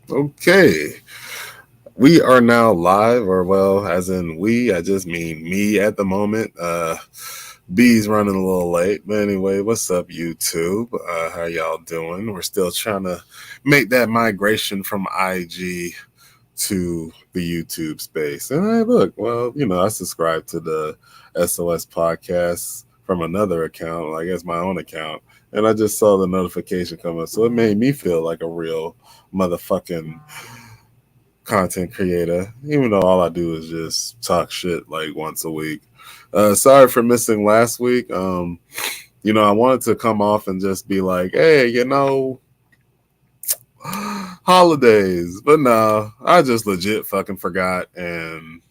Okay. We are now live, or well, as in we, I just mean me at the moment. B's running a little late. But anyway, what's up, YouTube? How y'all doing? We're still trying to make that migration from IG to the YouTube space. And hey, look, well, I subscribe to the SOS podcast from another account, I guess my own account. And I just saw the notification come up. So it made me feel like a real motherfucking content creator, even though all I do is just talk shit like once a week. Sorry for missing last week. I wanted to come off and just be like, hey, holidays. But no, I just legit fucking forgot. And,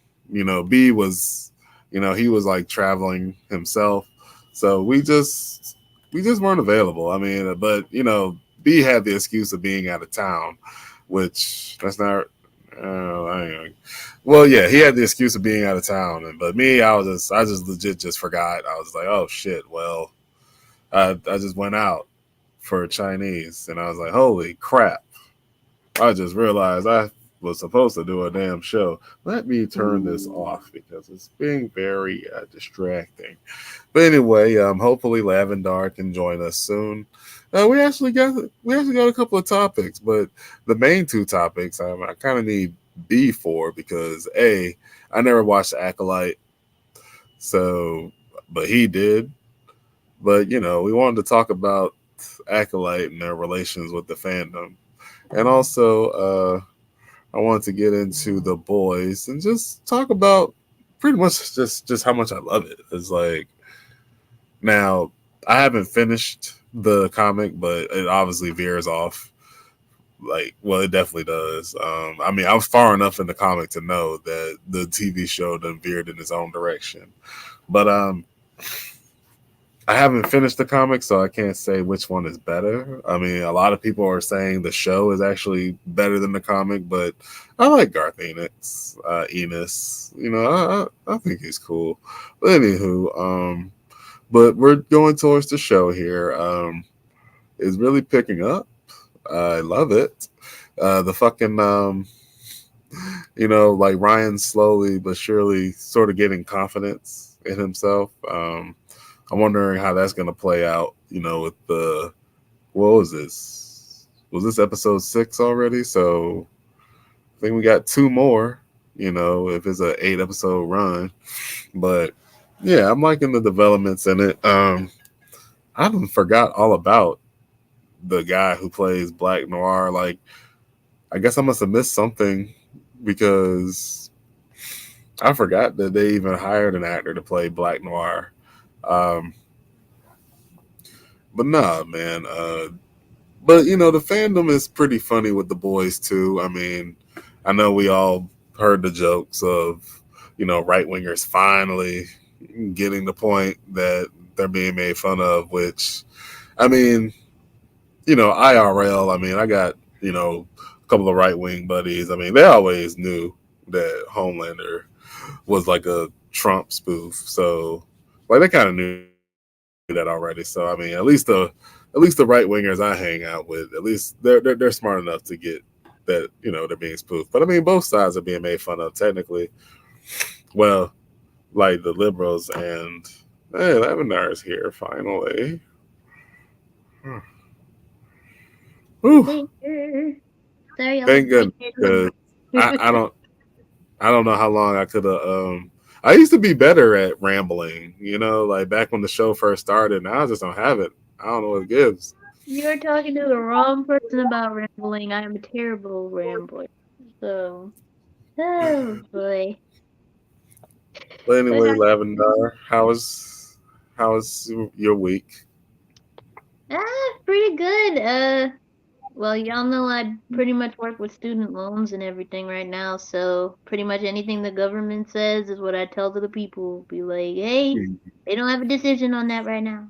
B was, he was like traveling himself. So we just weren't available. I mean, but, B had the excuse of being out of town, which that's not. Well, yeah, he had the excuse of being out of town, but me, I just legit just forgot. I was like, oh shit. Well, I just went out for Chinese, and I was like, holy crap! I just realized I was supposed to do a damn show. Let me turn this off because it's being very distracting. But anyway, hopefully Lavendar can join us soon. We actually got a couple of topics, but the main two topics I kind of need B for because I never watched Acolyte, so but he did. But we wanted to talk about Acolyte and their relations with the fandom, and also I wanted to get into the boys and just talk about pretty much just how much I love it. It's like now I haven't finished the comic, but it obviously veers off. Like, well, it definitely does. I mean, I was far enough in the comic to know that the TV show done veered in its own direction, but I haven't finished the comic, so I can't say which one is better. I mean, a lot of people are saying the show is actually better than the comic, but I like Garth Ennis. Enos, I think he's cool. But anywho, but we're going towards the show here. It's really picking up. I love it. The fucking like Ryan slowly but surely sort of getting confidence in himself. I'm wondering how that's gonna play out. With the what was this? Was this episode 6 already? So I think we got two more. If it's a 8 episode run, but yeah, I'm liking the developments in it. I done forgot all about the guy who plays Black Noir. Like, I guess I must have missed something because I forgot that they even hired an actor to play Black Noir. Um, but nah, man. But the fandom is pretty funny with the boys too. I mean, I know we all heard the jokes of right wingers finally getting the point that they're being made fun of. Which, I mean, IRL. I mean, I got a couple of right wing buddies. I mean, they always knew that Homelander was like a Trump spoof. So like they kind of knew that already. So I mean, at least the right wingers I hang out with, at least they're smart enough to get that they're being spoofed. But I mean, both sides are being made fun of technically. Well, like the liberals and hey, Lavendar is here finally. Whew, Later. Sorry, I was thank goodness waiting. because I don't I don't know how long I could have. I used to be better at rambling, like back when the show first started. Now I just don't have it. I don't know what it gives. You're talking to the wrong person about rambling. I am a terrible rambler. So, oh boy. But But anyway, Lavendar, how was your week? pretty good. Well, y'all know I pretty much work with student loans and everything right now, so pretty much anything the government says is what I tell to the people. Be like, hey, they don't have a decision on that right now.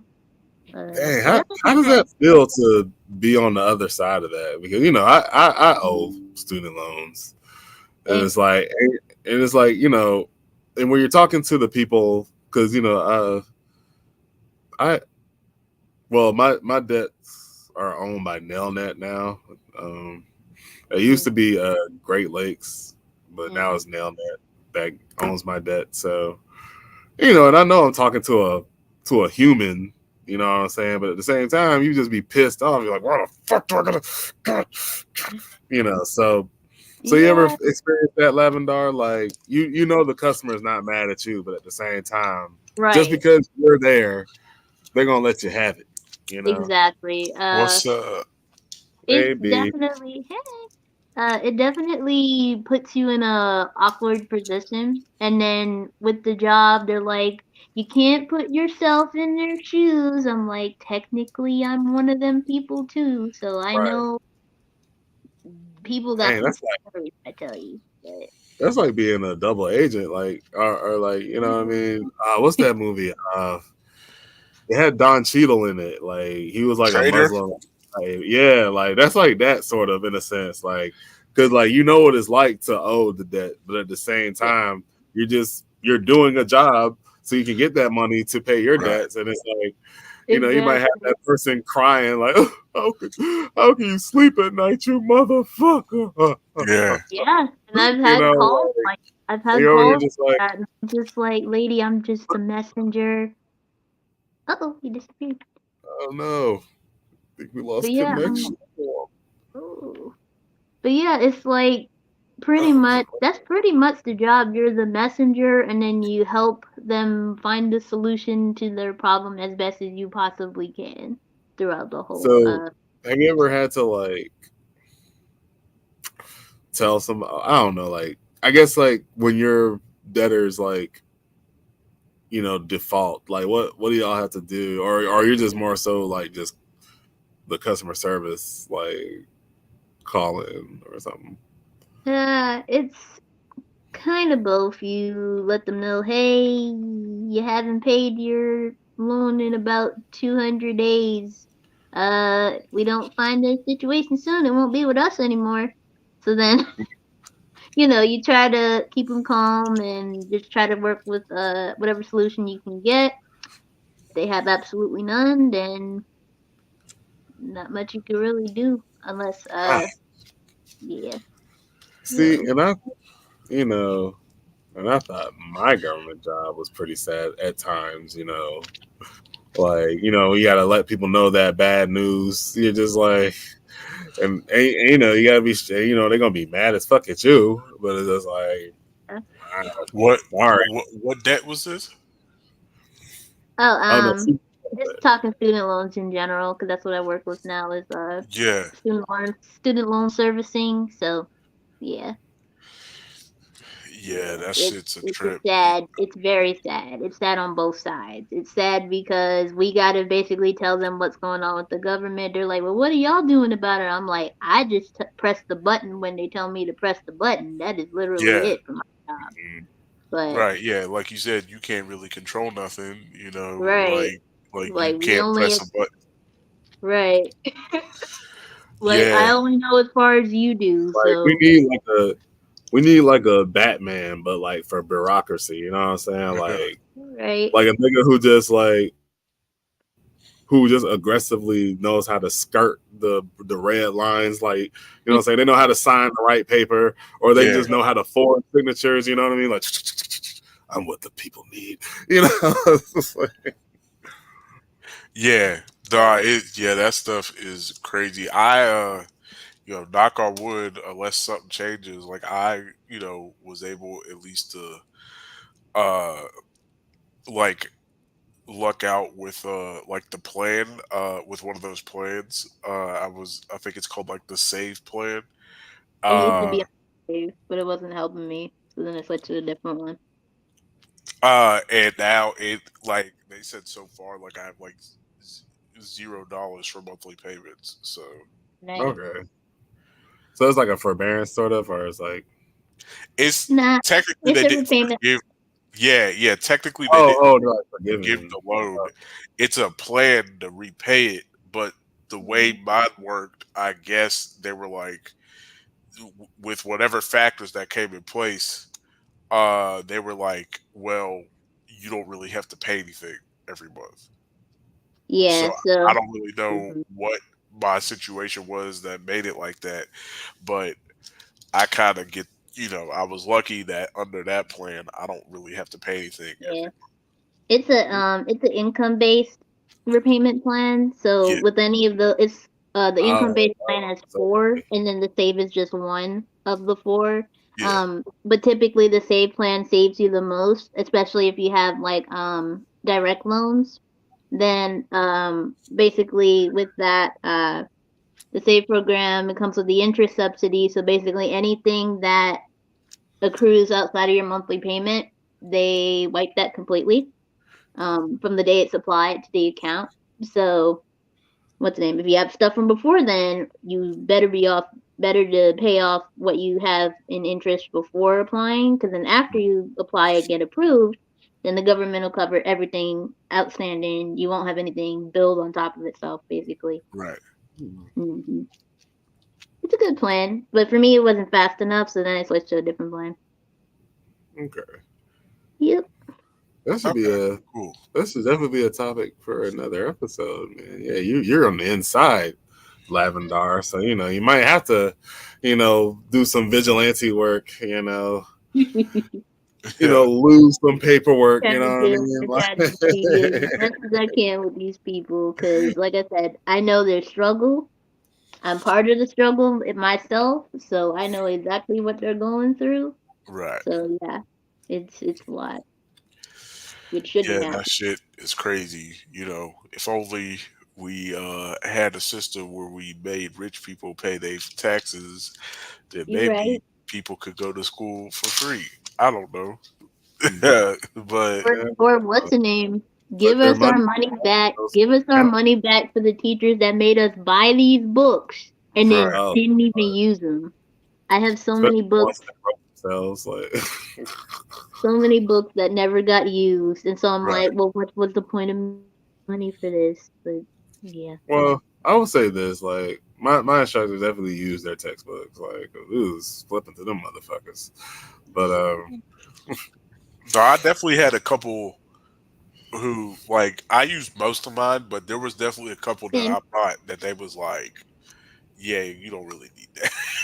Dang, Yeah. how does that feel to be on the other side of that? Because I owe student loans, and And it's like and when you're talking to the people, because I well my debts are owned by Nelnet now. Um, It used to be Great Lakes, but now Mm. it's Nailnet that owns my debt. So you know, and I know I'm talking to a human. You know what I'm saying? But at the same time, you just be pissed off. You're like, why the fuck do I gotta, you know? So you ever Yeah, experience that, Lavendar? Like you know the customer is not mad at you, but at the same time, just right. because you're there, they're gonna let you have it. You know, Exactly. What's It maybe definitely, it definitely puts you in a awkward position. And then with the job, they're like, you can't put yourself in their shoes. I'm like, technically, I'm one of them people too. So I right. know people got Dang, some stories, I tell you. But that's like being a double agent, like or like you know what I yeah, mean? What's that movie? It had Don Cheadle in it. Like he was like a Trader? Muslim. Like, yeah, like that's like that sort of in a sense. Like because like you know what it's like to owe the debt, but at the same yeah, time you're doing a job so you can get that money to pay your Right. debts, and it's like you know you might have exactly. that person crying like how can you sleep at night, you motherfucker? Yeah. Yeah, and I've You had know, calls like like I've had you're over here calls just like, that and I'm just like, lady, I'm just a messenger. Uh-oh, he disappeared. oh no, I think we But lost yeah, connection. oh. But yeah, it's like pretty much that's pretty much the job. You're the messenger and then you help them find the solution to their problem as best as you possibly can throughout the whole So, have you ever had to like tell some? I don't know, like I guess like when your debtors like default, like what do y'all have to do, or you're just more so like just the customer service like calling or something? it's kind of both. You let them know, hey, you haven't paid your loan in about 200 days. We don't find the situation soon, it won't be with us anymore. So then, you try to keep them calm and just try to work with whatever solution you can get. If they have absolutely none, then not much you can really do unless Ah, yeah. see, So and you know, and I thought my government job was pretty sad at times. Like you got to let people know that bad news. You're just like, and you gotta be, they're gonna be mad as fuck at you, but it's just like, uh, What all right, what debt was this? oh oh no, just talking student loans in general because that's what I work with now is Yeah. student loan servicing. So yeah, Yeah, yeah, that it's shit's a it's a trip. sad. It's very sad. It's sad on both sides. It's sad because we got to basically tell them what's going on with the government. They're like, "Well, what are y'all doing about it?" I'm like, "I just press the button when they tell me to press the button. That is literally Yeah. it for my job." But Right, yeah, like you said, you can't really control nothing, right, like you like we can't only press a button. right, like I Yeah. only know as far as you do. like So we need like a Batman, but like for bureaucracy. You know what I'm saying? right, Like a nigga who just aggressively knows how to skirt the red lines. Like what I'm saying, they know how to sign the right paper, or they Yeah. just know how to forge signatures. You know what I mean? Like I'm what the people need. You know, it's just like, Yeah. Yeah, that stuff is crazy. Knock on wood, unless something changes, like was able at least to uh like luck out with like the plan with one of those plans. I think it's called like the save plan. I used to Uh be on Save, but it wasn't helping me. So then I switched to a different one. and now it like they said so far like I have like $0 for monthly payments. So Nice. okay, so it's like a forbearance sort of, or it's like, it's Nah, technically it's they a didn't repayment. forgive. Yeah, technically they oh, didn't they're like forgive forgiving. the loan. It's a plan to repay it, but the way mine worked, I guess they were like with whatever factors that came in place, they were like, well, you don't really have to pay anything every month. So Yeah, I so don't really know mhm. what. my situation was that made it like that. But I kind of get, I was lucky that under that plan, I don't really have to pay anything Yeah. every It's an income based repayment plan. So Yeah, with any of the income Oh, based plan has so four, and then the save is just one of the four. yeah, But typically the save plan saves you the most, especially if you have like direct loans. Then basically with that the save program, it comes with the interest subsidy. So basically anything that accrues outside of your monthly payment, they wipe that completely from the day it's applied to the account. So, what's the name? If you have stuff from before then, you better be off, better to pay off what you have in interest before applying, because then after you apply and get approved, then the government will cover everything outstanding. You won't have anything billed on top of itself, basically. right. hmm It's a good plan, but for me, it wasn't fast enough, so then I switched to a different plan. okay. Yep. That should be Okay, a cool. that should definitely be a topic for another episode, man. Yeah, you're on the inside, Lavendar. So you might have to, do some vigilante work. Yeah, Lose some paperwork. You know what I I mean? try to be as best as I can with these people because, like I said, I know their struggle. I'm part of the struggle myself, so I know exactly what they're going through. right. So yeah, it's a lot, which shouldn't Yeah, that happen. shit is crazy. If only we had a system where we made rich people pay their taxes, then You're maybe right. people could go to school for free. I don't know. But But Or yeah, or what's the name? put Give their us our money money in back. those Give us our accounts. money back for the teachers that made us buy these books and right, then Oh, didn't even use them. I have so especially many the ones books that wrote themselves. Like, so many books that never got used, and so I'm right. like, well, what's the point of money for this? But yeah, well, I would say this: like, my instructors definitely use their textbooks. Like, it was flipping to them motherfuckers. But No, I definitely had a couple who like I used most of mine, but there was definitely a couple that same. I bought that they was like, yeah, you don't really need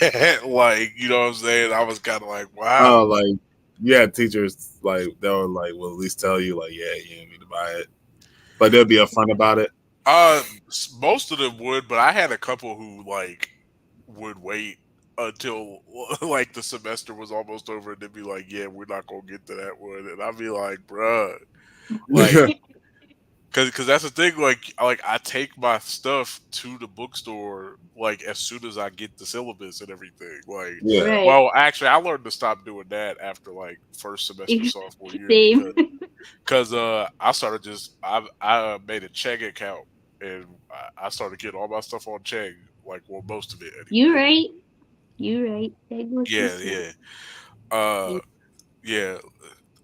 that. Like, you know what I'm saying? I was kind of like, wow. like you had teachers like they'll like will at least tell you like, yeah, you don't need to buy it, but they'll be upfront about it. Most of them would, but I had a couple who like would wait until like the semester was almost over and they'd be like, yeah, we're not gonna get to that one, and I'd be like, bruh, like, cause that's the thing. Like I take my stuff to the bookstore like as soon as I get the syllabus and everything. Like, Yeah. Right. well, actually, I learned to stop doing that after like first semester sophomore year Same. because I started just I made a Chegg account and I started getting all my stuff on Chegg, like well most of it You anyway. right. You right. That was the Yeah, shit. yeah, uh, Yeah. yeah.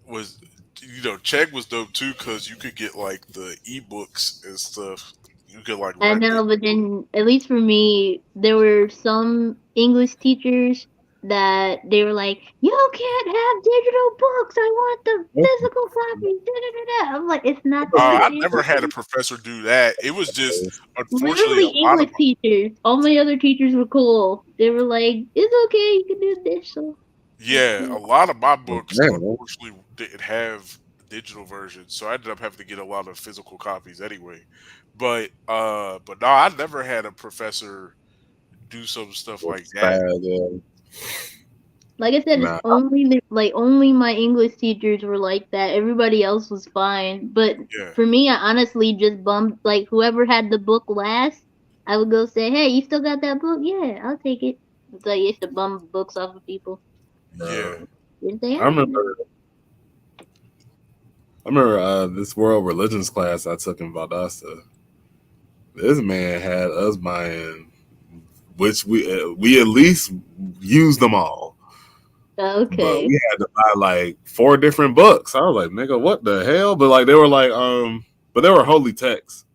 Was Chegg was dope too because you could get like the ebooks and stuff. You could like I rent it. know, but then at least for me, there were some English teachers that they were like, "You can't have digital books. I want the physical copies." Da, da, da, da. I'm like, it's not that I never had a serious. professor do that. It was just unfortunately Literally a lot of English teachers. All my other teachers were cool. They were like, "It's okay, you can do this." So it's yeah, a cool. lot of my books Man, unfortunately didn't have digital versions, so I ended up having to get a lot of physical copies anyway. But no, I never had a professor do some stuff like it's that. bad. Yeah. Like I said, it's Nah. only my English teachers were like that. Everybody else was fine. But Yeah, for me, I honestly just bummed like whoever had the book last. I would go say, "Hey, you still got that book? Yeah, I'll take it." So I used to bum books off of people. yeah. Yes, they I have. remember. I remember this world religions class I took in Valdosta. This man had us buying, which we at least used them all, but Okay. we had to buy like four different books. I was like, nigga, what the hell? But like they were like, but they were holy texts,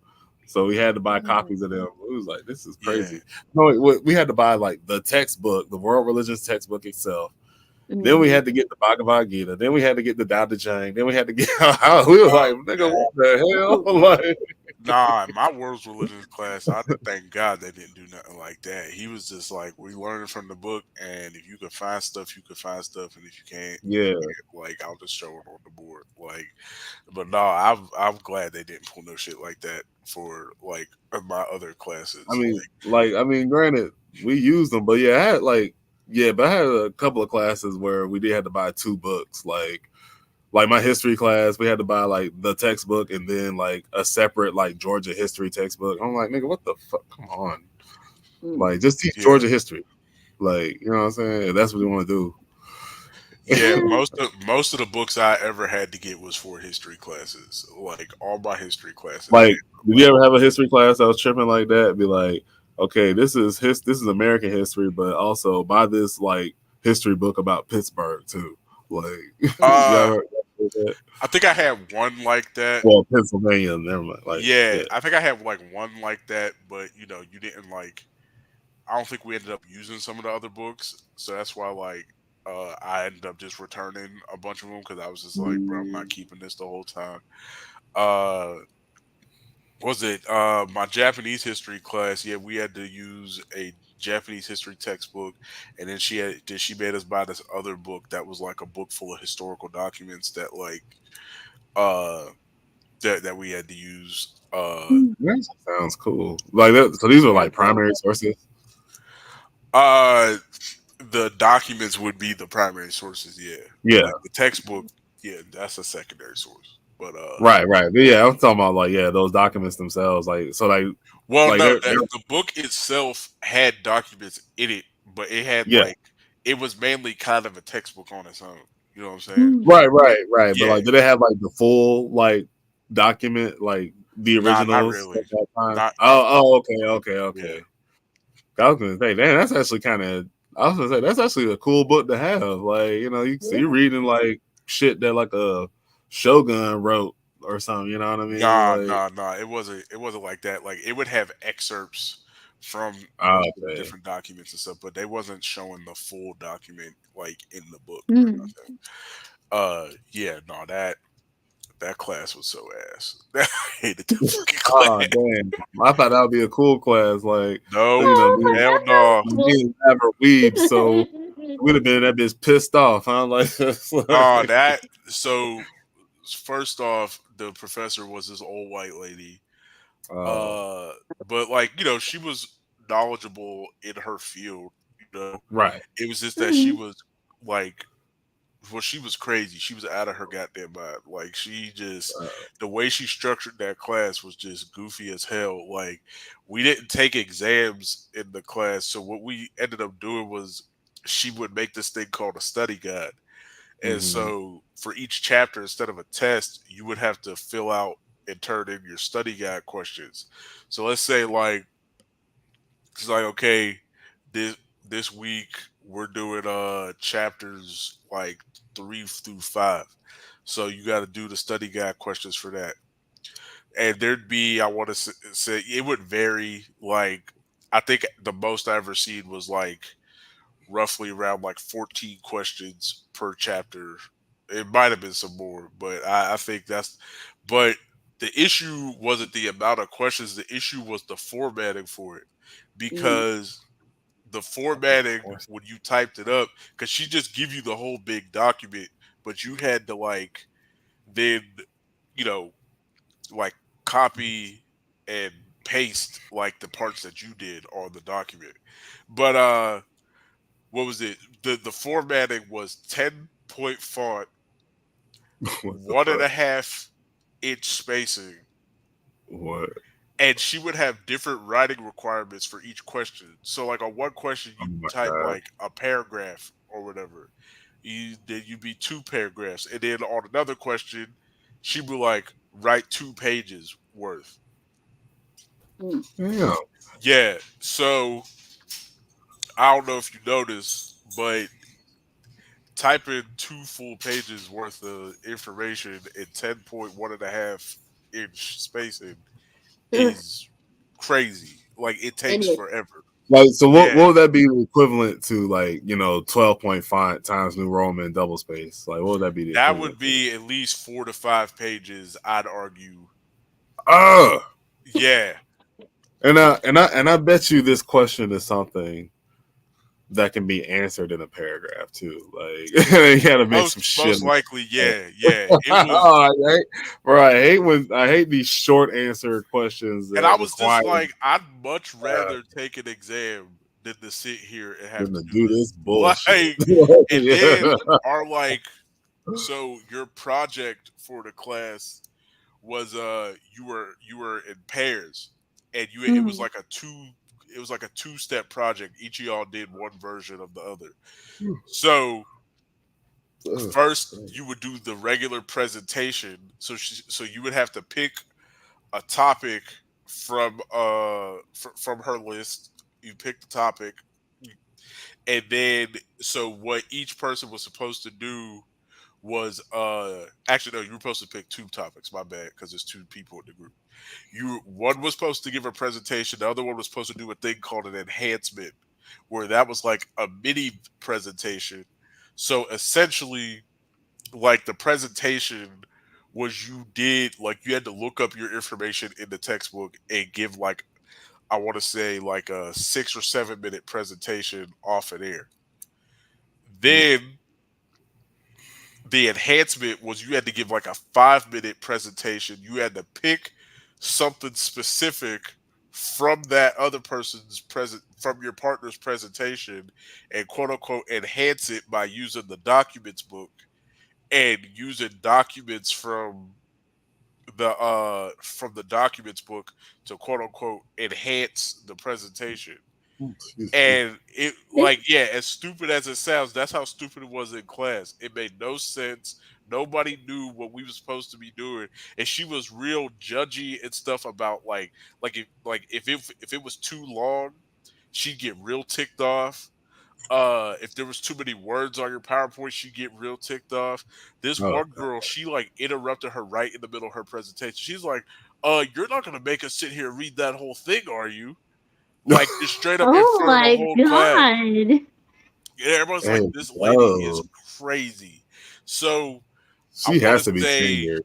so we had to buy copies of them. It was like this is Yeah, crazy. No, we had to buy like the textbook, the world religions textbook itself, Then we Mhm. had to get the Bhagavad Gita. Then we had to get the Tao Te Ching. Then we had to get. We were like, Oh nigga, man. what the hell? Like, Nah, in my world's religions class, I thank God they didn't do nothing like that. He was just like, we learning from the book, and if you can find stuff, you can find stuff, and if you can't, you yeah. can't. Like, I'll just show it on the board. Like, but no, I'm glad they didn't pull no shit like that for like my other classes. I mean, granted, we used them, but yeah, I had like, yeah, but I had a couple of classes where we did have to buy two books, like my history class, we had to buy like the textbook and then like a separate like Georgia history textbook. I'm like, nigga, what the fuck? Come on, Mm. like just teach Yeah, Georgia history, like you know what I'm saying? If that's what you want to do. yeah. Most of the books I ever had to get was for history classes. Like all my history classes Like, had did you ever have a history class that was tripping like that? Be like, okay, this is American history, but also buy this like history book about Pittsburgh too. Like, Mm. you uh ever heard that? I think I had one like that. Well, Pennsylvania, never mind. Like, Yeah, yeah, I think I had like one like that, but you didn't like. I don't think we ended up using some of the other books, so that's why like I ended up just returning a bunch of them because I was just like, bro, I'm not keeping this the whole time. Uh, was it my Japanese history class? Yeah, we had to use a Japanese history textbook, and then she made us buy this other book that was like a book full of historical documents that like uh that we had to use. that sounds cool. Like that. So these are like primary sources. Uh the documents would be the primary sources, yeah. Yeah, Like the textbook, yeah, that's a secondary source. But right. But yeah, I'm talking about like yeah, those documents themselves. Like, so well, like no, they're the book itself had documents in it, but it had yeah. like it was mainly kind of a textbook on its own. You know what I'm saying? Mm. Right. But Yeah. like, do they have like the full like document, like the Nah, not originals at really. that time? Not for yeah. Okay. I was gonna say, damn, that's actually kind of. I was gonna say that's actually a cool book to have. Like, you know, you see, Yeah. you're reading like shit that like a Shogun wrote or something. You know what I mean? Like, Nah. It wasn't like that. Like it would have excerpts from most of the okay, different documents and stuff, but they wasn't showing the full document like in the book or Mm. nothing. Yeah, no, that class was so ass. I hated that fucking oh class. damn, I thought that would be a cool class. Like, Nope. you know, Hell no. me and Never weebs, so we'd have been that bitch pissed off, huh? Like, it's No, like, that so first off, the professor was this old white lady. oh, Uh but like, she was knowledgeable in her field, you know. right. It was just that she Mm. was like well, she was crazy. She was out of her goddamn mind. Like the way she structured that class was just goofy as hell. Like we didn't take exams in the class, so what we ended up doing was she would make this thing called a study guide. And Mm-hmm. so for each chapter, instead of a test, you would have to fill out and turn in your study guide questions. So let's say like it's like okay, this this week we're doing chapters like 3 through 5. So you got to do the study guide questions for that. And there'd be I want to say it would vary. Like I think the most I ever seen was like roughly around like 14 questions per chapter. It might have been some more, but I think but the issue wasn't the amount of questions. The issue was the formatting for it Mm. because the Of formatting course. when you typed it up, because she just give you the whole big document, but you had to like then, you know, like copy and paste like the parts that you did on the document. But what was it? The formatting was 10-point font, What the one and fuck? a half inch spacing, What? and she would have different writing requirements for each question. So like on one question Oh you my type god. like a paragraph or whatever. Then you'd be two paragraphs. And then on another question, she'd be like, write 2 pages worth. Mm. Damn. Yeah. So I don't know if you noticed, but typing 2 full pages worth of information in 10.1 and a half inch spacing Ugh. is crazy. Like it takes Anyway, forever. Like, so Yeah, what would that be equivalent to? Like, 12-point font times New Roman double space. Like, what would that be the that would equivalent to? be at least 4 to 5 pages, I'd argue. Oh, Yeah. and I bet you this question is something that can be answered in a paragraph too. Like, you got to make some shit. Most likely, Up. yeah, yeah. It was, Oh, bro, I hate these short answer questions and that I was require just like, I'd much uh, rather take an exam than to sit here and have them to to do do this. this bullshit. Like, and then Yeah. are like, so your project for the class was you were in pairs, and you it was Mm. like a two-step project. Each of y'all did one version of the other. So first you would do the regular presentation. So you would have to pick a topic from her list. You pick the topic, and then so what each person was supposed to do was actually no, you were supposed to pick two topics. My bad, because there's two people in the group. You One was supposed to give a presentation, the other one was supposed to do a thing called an enhancement, where that was like a mini presentation. So essentially, like the presentation was you had to look up your information in the textbook and give like I want to say like a 6 or 7 minute presentation off of there. Then the enhancement was you had to give like a 5 minute presentation. You had to pick something specific from that other person's present from your partner's presentation and quote unquote enhance it by using the documents book and using documents from the documents book to quote unquote enhance the presentation. Excuse me. And it like yeah, as stupid as it sounds, that's how stupid it was in class. It made no sense. Nobody knew what we were supposed to be doing, and she was real judgy and stuff about if it was too long, she'd get real ticked off. If there was too many words on your PowerPoint, she'd get real ticked off. This Oh, one girl, she like interrupted her right in the middle of her presentation. She's like, you're not gonna make us sit here and read that whole thing, are you?" Like just straight up in Oh front of the my whole class. god. Yeah, everyone's like, hey, "This lady is oh, crazy." So I she want has to to be say, tenured.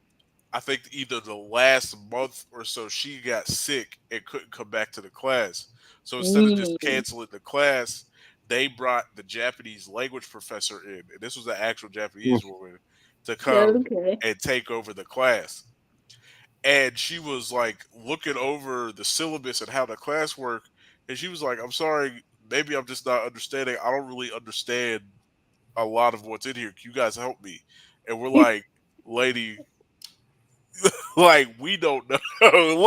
I think either the last month or so she got sick and couldn't come back to the class. So instead of just Mm. canceling the class, they brought the Japanese language professor in, and this was the actual Japanese woman to come Okay. and take over the class. And she was like looking over the syllabus and how the class worked, and she was like, "I'm sorry, maybe I'm just not understanding. I don't really understand a lot of what's in here. Can you guys help me?" And we're like, "Lady, like we don't know."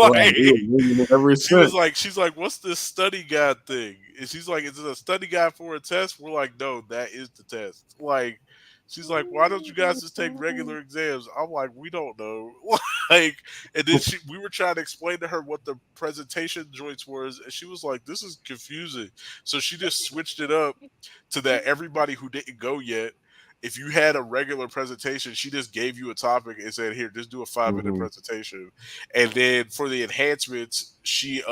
Right, we Like were losing every cent. she's like, "What's this study guide thing?" And she's like, "Is it a study guide for a test?" We're like, "No, that is the test." Like, she's like, "Why don't you guys just take regular exams?" I'm like, "We don't know." Like, and then we were trying to explain to her what the presentation joints was, and she was like, "This is confusing." So she just switched it up to that everybody who didn't go yet, if you had a regular presentation, she just gave you a topic and said, "Here, just do a 5 minute Mhm. presentation." And then for the enhancements, she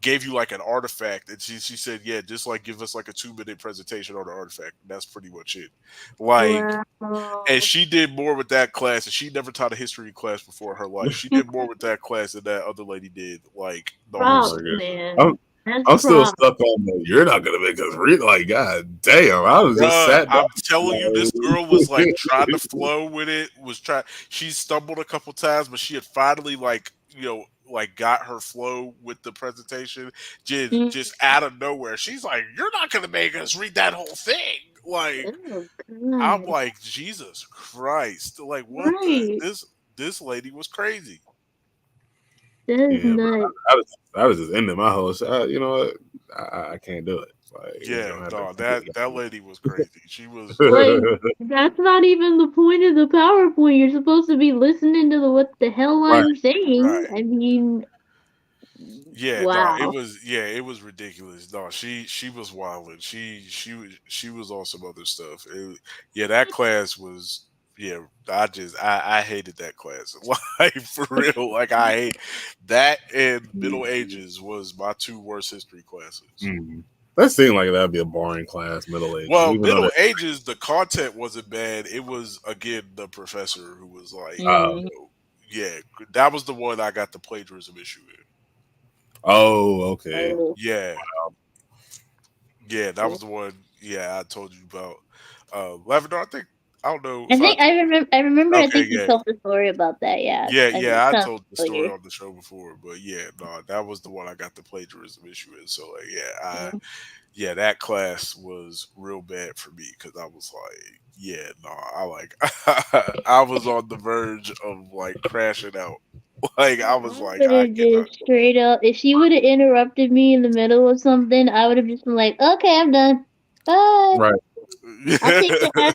gave you like an artifact, and she said, "Yeah, just like give us like a 2 minute presentation on the artifact." And that's pretty much it. Like, and Wow. she did more with that class, and she never taught a history class before in her life. She did more with that class than that other lady did, like the Oh whole my Props, god. semester. man. I'm That's I'm still props. stuck on the you're not gonna make us read like god damn. I was just Bruh, sat down. I'm telling you, this girl was like trying to Like, flow with it. She stumbled a couple times, but she had finally like got her flow with the presentation. Mm. Just out of nowhere, she's like, "You're not gonna make us read that whole thing." Like, Oh I'm god. like, Jesus Christ! Like, what the Right. this lady was crazy. That is yeah, but nuts. I was just ending my whole shit. You know what? I can't do it. Like you're just Yeah, gonna have to no, that lady was crazy. She was Like, that's not even the point of the PowerPoint. You're supposed to be listening to the what the hell right. I'm saying. right. I mean, Yeah, no, wow. it was ridiculous. No, she was wilding. She was on some other stuff. Yeah, that class was yeah, I hated that class. Like for real. Like I hate that and Middle Ages was my two worst history classes. Mm. That seemed like that'd be a boring class, Middle Ages, Well, even though Middle that. Ages, the content wasn't bad. It was again the professor who was like, Uh, Mm. yeah, that was the one I got the plagiarism issue in. oh, okay. Oh, Yeah, yeah, that cool. was the one. Yeah, I told you about. Lavender, I think I don't know I if I. think I remember. I remember. I Okay, think you yeah, told the story about that. Yeah, yeah, I think yeah. I sounds told the story familiar. on the show before, but yeah, no, that was the one I got the plagiarism issue in. So like, Mm. yeah, that class was real bad for me because I was like, yeah, no, I like, I was on the verge of like crashing out. Like I was I like, would I have cannot. just straight up. If she would have interrupted me in the middle of something, I would have just been like, "Okay, I'm done. Bye. Right. I'll take that."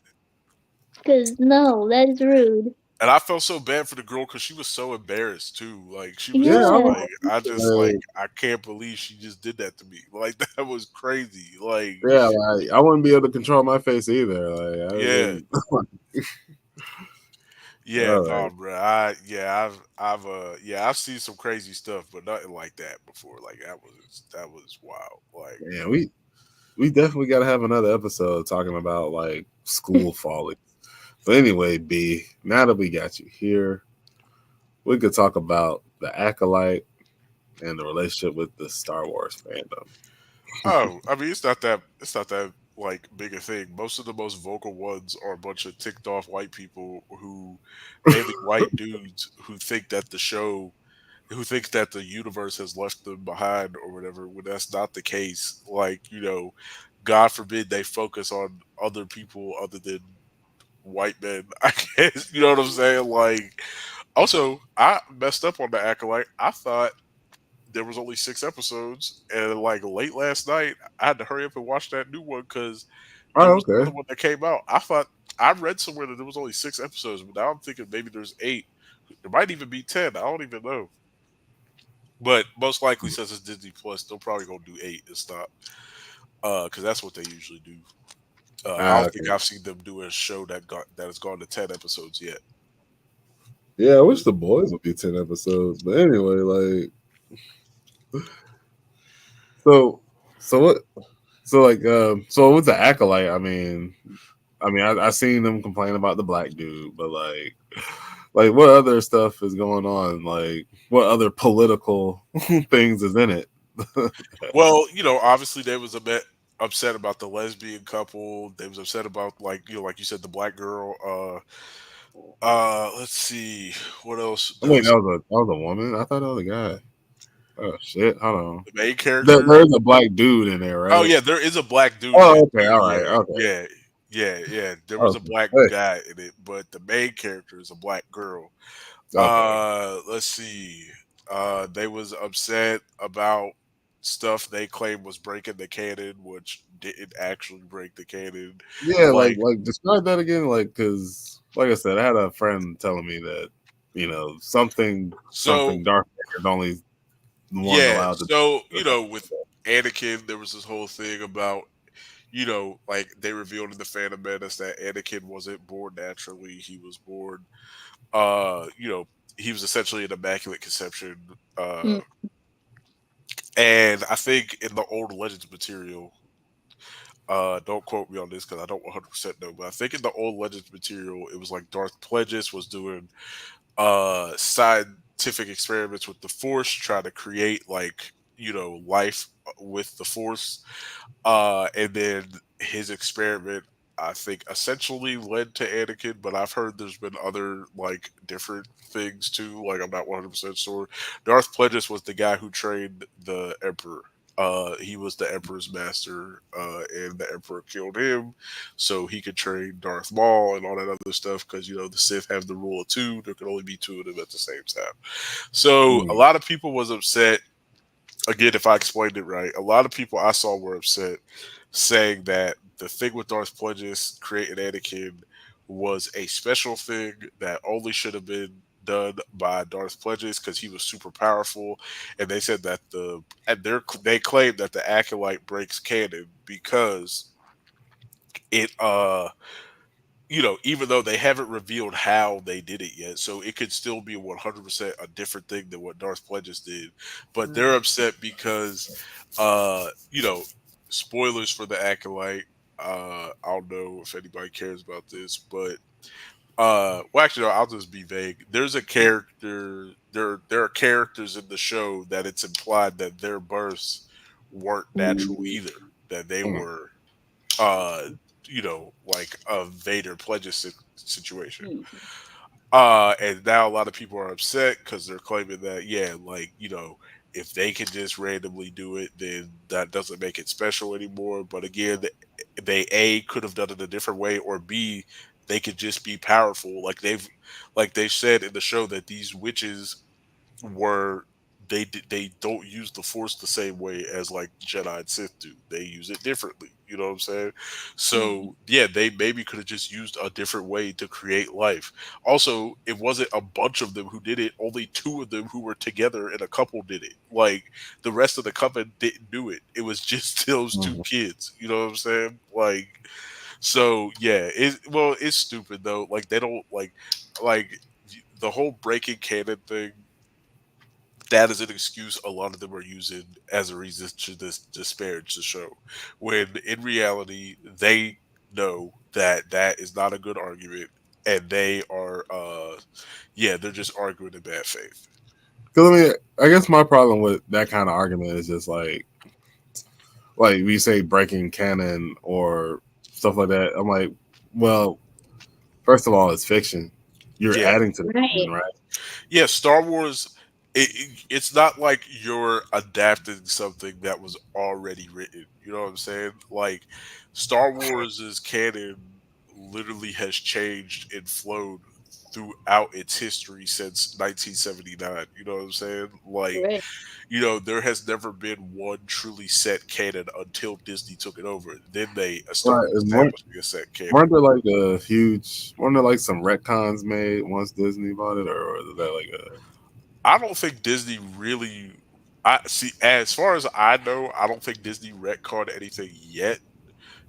Cause no, that is rude. And I felt so bad for the girl because she was so embarrassed too. Like she was Yeah, just I Yeah. was like, I just like, like, I can't believe she just did that to me. Like that was crazy. Like, yeah, like I wouldn't be able to control my face either. Like I yeah, would. yeah, All no, right. bro. Yeah, I've seen some crazy stuff, but nothing like that before. Like that was wild. Like, Yeah, we definitely got to have another episode talking about like school folly. But anyway, B, now that we got you here, we could talk about the Acolyte and the relationship with the Star Wars fandom. oh, I mean, it's not that like big a thing. Most of the most vocal ones are a bunch of ticked off white people who, mainly white dudes, who think that the show who thinks that the universe has left them behind or whatever when that's not the case. Like, God forbid they focus on other people other than white men. I guess you know what I'm saying? Like also I messed up on the Acolyte. I thought there was only 6 episodes and like late last night I had to hurry up and watch that new one because there Oh, was another okay. one that came out. I thought I read somewhere that there was only 6 episodes, but now I'm thinking maybe there's 8. There might even be 10. I don't even know. But most likely, since it's Disney Plus, they'll probably gonna do 8 and stop. Because that's what they usually do. I don't think Okay. I've seen them do a show that has gone to 10 episodes yet. Yeah, I wish the boys would be 10 episodes. But anyway, like so so what so like so with the Acolyte, I mean I seen them complain about the black dude, but like what other stuff is going on? Like what other political things is in it? Well, obviously they was a bit upset about the lesbian couple. They was upset about like you said, the black girl. Let's see what else. I There mean was that was a woman. I thought that was a guy. Oh shit, hold on. the main character. There's a black dude in there, Oh right? yeah, there is a black dude in Oh, it okay, too. all right, Yeah, okay, yeah. There was a okay, black hey, guy in it, but the main character is a black girl. okay. Let's see. They was upset about stuff they claimed was breaking the canon, which didn't actually break the canon. Yeah, Like, like describe that again, like because like I said, I had a friend telling me that so something Darth Vader is only the one yeah, allowed to. so with Anakin, there was this whole thing about like they revealed in the Phantom Menace that Anakin wasn't born naturally; he was born, he was essentially an immaculate conception. Mm. And I think in the old Legends material, don't quote me on this because I don't 100% know, but I think in the old Legends material, it was like Darth Plagueis was doing scientific experiments with the Force, trying to create like life with the Force, and then his experiment, I think, essentially led to Anakin. But I've heard there's been other like different things too. Like I'm not 100% sure. Darth Plagueis was the guy who trained the Emperor. He was the Emperor's master, and the Emperor killed him so he could train Darth Maul and all that other stuff. Because the Sith have the rule of two; there could only be two of them at the same time. So a Mm, lot of people was upset. Again, if I explained it right, a lot of people I saw were upset, saying that the thing with Darth Plagueis creating Anakin was a special thing that only should have been done by Darth Plagueis because he was super powerful, and they said that they claimed that the Acolyte breaks canon because it even though they haven't revealed how they did it yet, so it could still be 100% a different thing than what Darth Plagueis did. But they're Mm. upset because, uh, you know, spoilers for the Acolyte. I don't know if anybody cares about this, but well, actually, no, I'll just be vague. There's a character. There are characters in the show that it's implied that their births weren't natural either. That they Mm. were like a Vader Pledges situation. Mm. And now a lot of people are upset because they're claiming that, yeah, like, if they can just randomly do it, then that doesn't make it special anymore. But again, they A could have done it a different way, or B, they could just be powerful. Like they've said in the show that these witches were they don't use the force the same way as like Jedi and Sith do. They use it differently. You know what I'm saying? Mm. So yeah, they maybe could have just used a different way to create life. Also, it wasn't a bunch of them who did it. Only two of them who were together in a couple did it. Like the rest of the couple didn't do it. It was just those two Mm. kids. You know what I'm saying? Like so yeah, it's stupid though. Like they don't like the whole breaking canon thing, that is an excuse a lot of them are using as a reason to disparage the show. When in reality, they know that that is not a good argument, and they are, yeah, they're just arguing in bad faith. Because I mean, I guess my problem with that kind of argument is just like we say breaking canon or stuff like that. I'm like, well, first of all, it's fiction. You're Yeah, adding to the canon, Right. right? yeah. Star Wars. It's not like you're adapting something that was already written. You know what I'm saying? Like Star Wars' canon literally has changed and flowed throughout its history since 1979. You know what I'm saying? Like, Right. there has never been one truly set canon until Disney took it over. Then they Right. started And establishing a set canon. weren't there like a huge? Weren't there like some retcons made once Disney bought it, or was that like a? I don't think Disney really. I see. As far as I know, I don't think Disney retconned anything yet.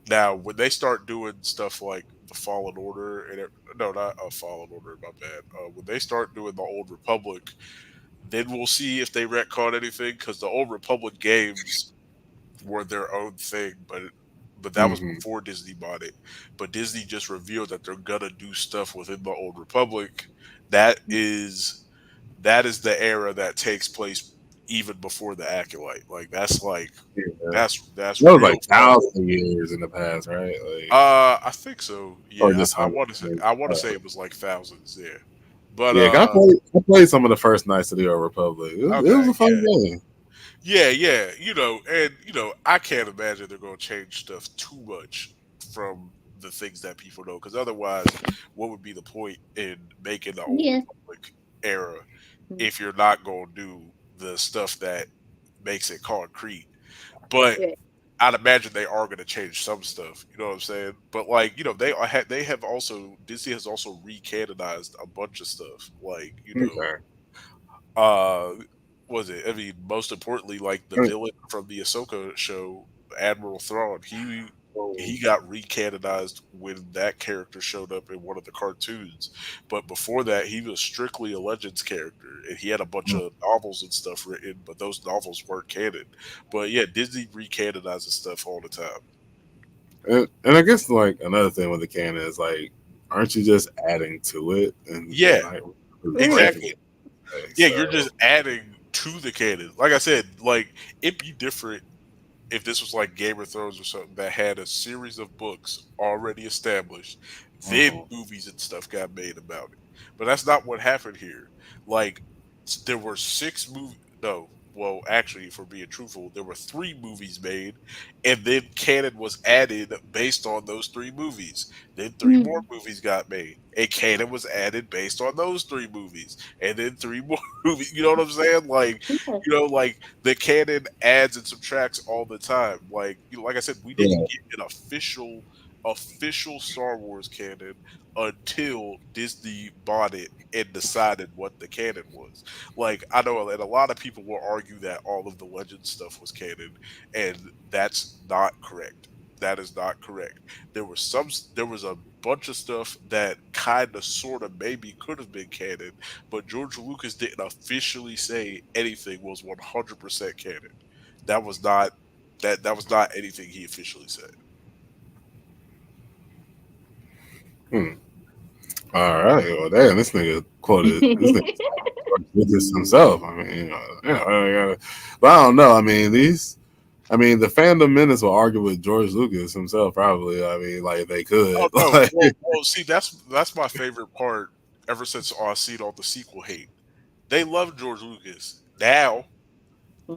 Now, when they start doing stuff like the Fallen Order no, not a Fallen Order, my bad. When they start doing the Old Republic, then we'll see if they retcon anything because the Old Republic games were their own thing, but that was Mm-hmm. before Disney bought it. But Disney just revealed that they're gonna do stuff within the Old Republic. That is that is the era that takes place even before the Acolyte. Like Yeah. that's That was real like far. 1,000 years in the past, right? Like, I think so. or Yeah, just hundreds. I want to say it was like thousands. Yeah, but Yeah, 'cause I played some of the first nights of the Old Republic. It was okay, a fun yeah. game. Yeah. And I can't imagine they're going to change stuff too much from the things that people know, because otherwise, what would be the point in making the Old Yeah. Republic era Mm. if you're not going to do the stuff that makes it concrete? But Right. I'd imagine they are going to change some stuff. You know what I'm saying? But like, they have also Disney has also recanonized a bunch of stuff. Like, Okay. uh was it? I mean, most importantly, like the Mm. villain from the Ahsoka show, Admiral Thrawn, he Oh, got recanonized when that character showed up in one of the cartoons. But before that, he was strictly a Legends character, and he had a bunch mm. of novels and stuff written, but those novels weren't canon. But yeah, Disney recanonizes stuff all the time. And I guess like another thing with the canon is like, aren't you just adding to it? And Yeah, like it's Right. breaking exactly. it. Like, Yeah, so you're just adding to the canon. Like I said, like it'd be different if this was like Game of Thrones or something that had a series of books already established, then mhm. movies and stuff got made about it. But that's not what happened here. Like there were six movies. No, well, actually, if we're being truthful, there were three movies made, and then canon was added based on those three movies. Then three more Mm. movies got made, and canon was added based on those three movies, and then three more movies. You know what I'm saying? Yeah. Like the canon adds and subtracts all the time. Like like I said, we didn't Yeah. get an official Star Wars canon until Disney bought it and decided what the canon was. Like I know, and a lot of people will argue that all of the legend stuff was canon, and that's not correct. That is not correct. There was a bunch of stuff that kind of, sort of, maybe could have been canon, but George Lucas didn't officially say anything was 100% canon. That was not that was not anything he officially said. Hmm. All right. Well, damn, this nigga quoted this nigga did this himself. I mean, but I don't know. I mean, the fandom minutes will argue with George Lucas himself. Probably. I mean, like they Oh could. no, Like, well, see, that's my favorite part. Ever since I seen all the sequel hate, they love George Lucas. Now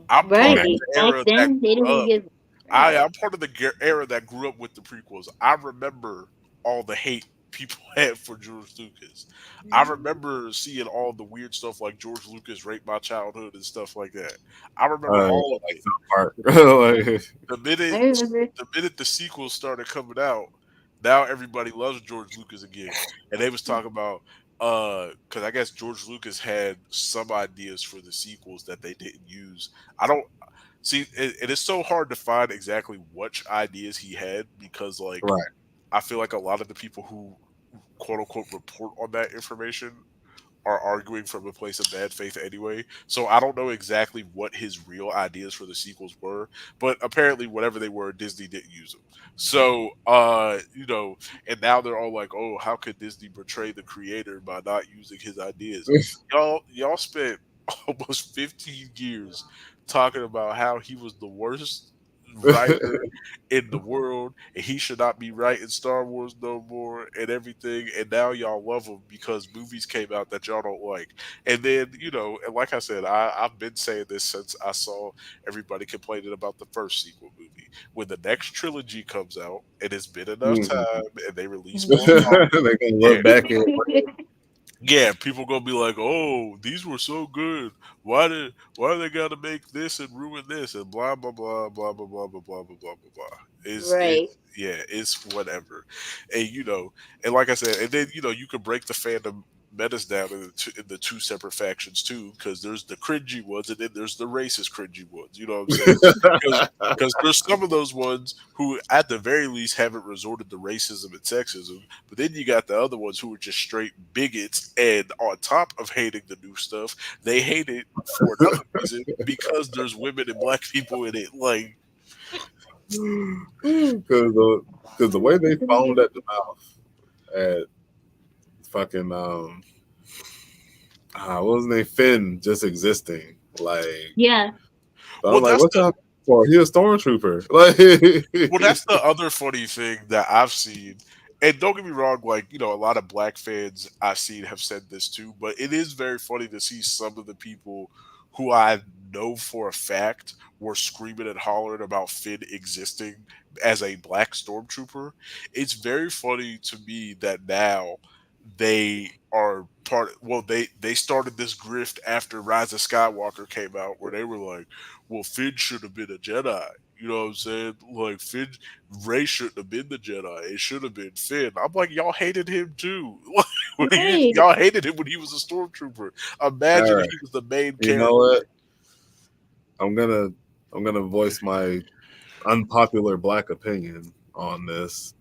I'm part Right. of man, the Back era that then, they grew didn't up. give. Right. I'm part of the era that grew up with the prequels. I remember all the hate people had for George Lucas. I remember seeing all the weird stuff like George Lucas raped my childhood and stuff like that. I remember all of like it. South Park. Like, The I minute remember. the minute the sequels started coming out, now everybody loves George Lucas again. And they was talking about because I guess George Lucas had some ideas for the sequels that they didn't use. I don't see it is so hard to find exactly which ideas he had because like right. I feel like a lot of the people who quote unquote report on that information are arguing from a place of bad faith anyway. So I don't know exactly what his real ideas for the sequels were, but apparently whatever they were, Disney didn't use them. So and now they're all like, "Oh, how could Disney betray the creator by not using his ideas?" Y'all spent almost 15 years talking about how he was the worst writer in the world and he should not be writing Star Wars no more and everything. And now y'all love him because movies came out that y'all don't like. And then, and like I said, I've been saying this since I saw everybody complaining about the first sequel movie. When the next trilogy comes out and it's been enough Mhm. time and they release more content, They can yeah, look back at. yeah, people gonna be like, "Oh, these were so good. Why they gotta make this and ruin this and blah blah blah blah blah blah blah blah blah blah blah blah." Right. It's yeah, it's whatever, and and like I said, and then you could break the fandom metas down in the two separate factions too, because there's the cringy ones and then there's the racist cringy ones. You know what I'm saying? Because there's some of those ones who, at the very least, haven't resorted to racism and sexism, but then you got the other ones who are just straight bigots, and on top of hating the new stuff, they hate it for another reason because there's women and black people in it. Like, Because the way they foamed at the mouth at fucking what was his name, Finn, just existing. Like, Yeah. I'm well, like, that's what the y'all for? He a stormtrooper. well, Like, that's the other funny thing that I've seen. And don't get me wrong, like, a lot of black fans I've seen have said this too, but it is very funny to see some of the people who I know for a fact were screaming and hollering about Finn existing as a black stormtrooper. It's very funny to me that now they are they started this grift after Rise of Skywalker came out where they were like, well, Finn should have been a Jedi. You know what I'm saying? Like Ray shouldn't have been the Jedi. It should have been Finn. I'm like, y'all hated him too. Right. Y'all hated him when he was a stormtrooper. all Imagine if right, he was the main you know character. what? I'm gonna I'm gonna voice my unpopular black opinion on this.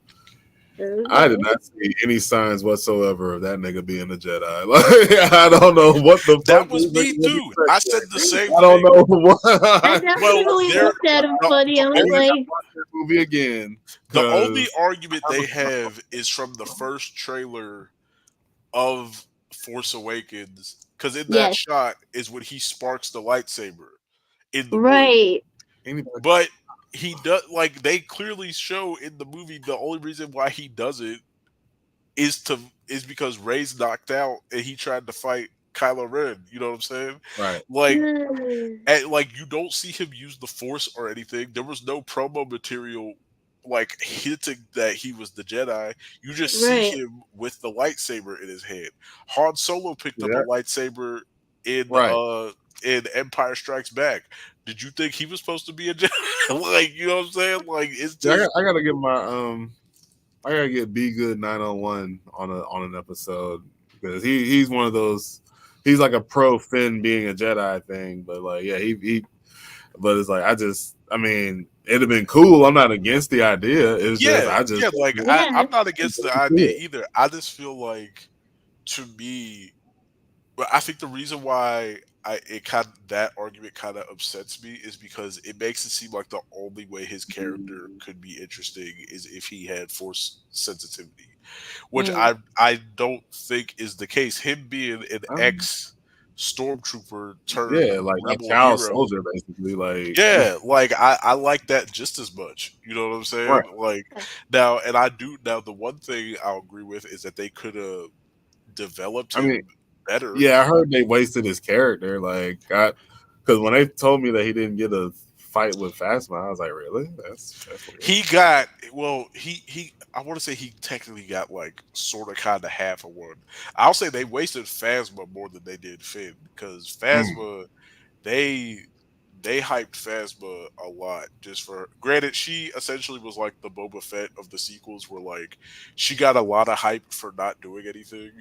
I did Okay. not see any signs whatsoever of that nigga being a Jedi. Like, I don't know what the That fuck was these me niggas gonna be too. I said expecting. the same I don't thing. know I what. Well, definitely they're looked at him the, funny. the I was Maybe I only gotta like, watch that movie again the only because argument I they was have is from the first trailer of Force Awakens, because in that yes. shot is when he sparks the lightsaber in the wood. Right. anybody. But he does, like, they clearly show in the movie the only reason why he does it is to is because Ray's knocked out and he tried to fight Kylo Ren. You know what I'm saying? Right. Like, and like you don't see him use the Force or anything. There was no promo material like hinting that he was the Jedi. You just see Right. him with the lightsaber in his hand. Han Solo picked up a Yeah. lightsaber in Right. Empire Strikes Back. Did you think he was supposed to be a Jedi? Like, you know what I'm saying? Like, it's Yeah, just I gotta get my I gotta get Be Good 901 on an episode because he's one of those. He's like a pro Finn being a Jedi thing, but like yeah, he but it's like I mean it'd have been cool. I'm not against the idea. It's just Yeah, I just yeah, like Yeah. I'm not against the idea either. I just feel like, to me, but I think the reason why that argument kind of upsets me is because it makes it seem like the only way his character could be interesting is if he had force sensitivity, which Mm. I don't think is the case. Him being an um, ex stormtrooper turned yeah, like a rebel child hero, soldier basically. Like yeah, like I like that just as much. You know what I'm saying? right. Like now, and I do now. The one thing I'll agree with is that they could have developed I mean, him better. yeah, I heard they wasted his character. Like, because when they told me that he didn't get a fight with Phasma, I was like, really? That's weird. He got well. He. I want to say he technically got like sort of kind of half of one. I'll say they wasted Phasma more than they did Finn because Mm, Phasma they they hyped Phasma a lot just for granted she essentially was like the Boba Fett of the sequels where like she got a lot of hype for not doing anything.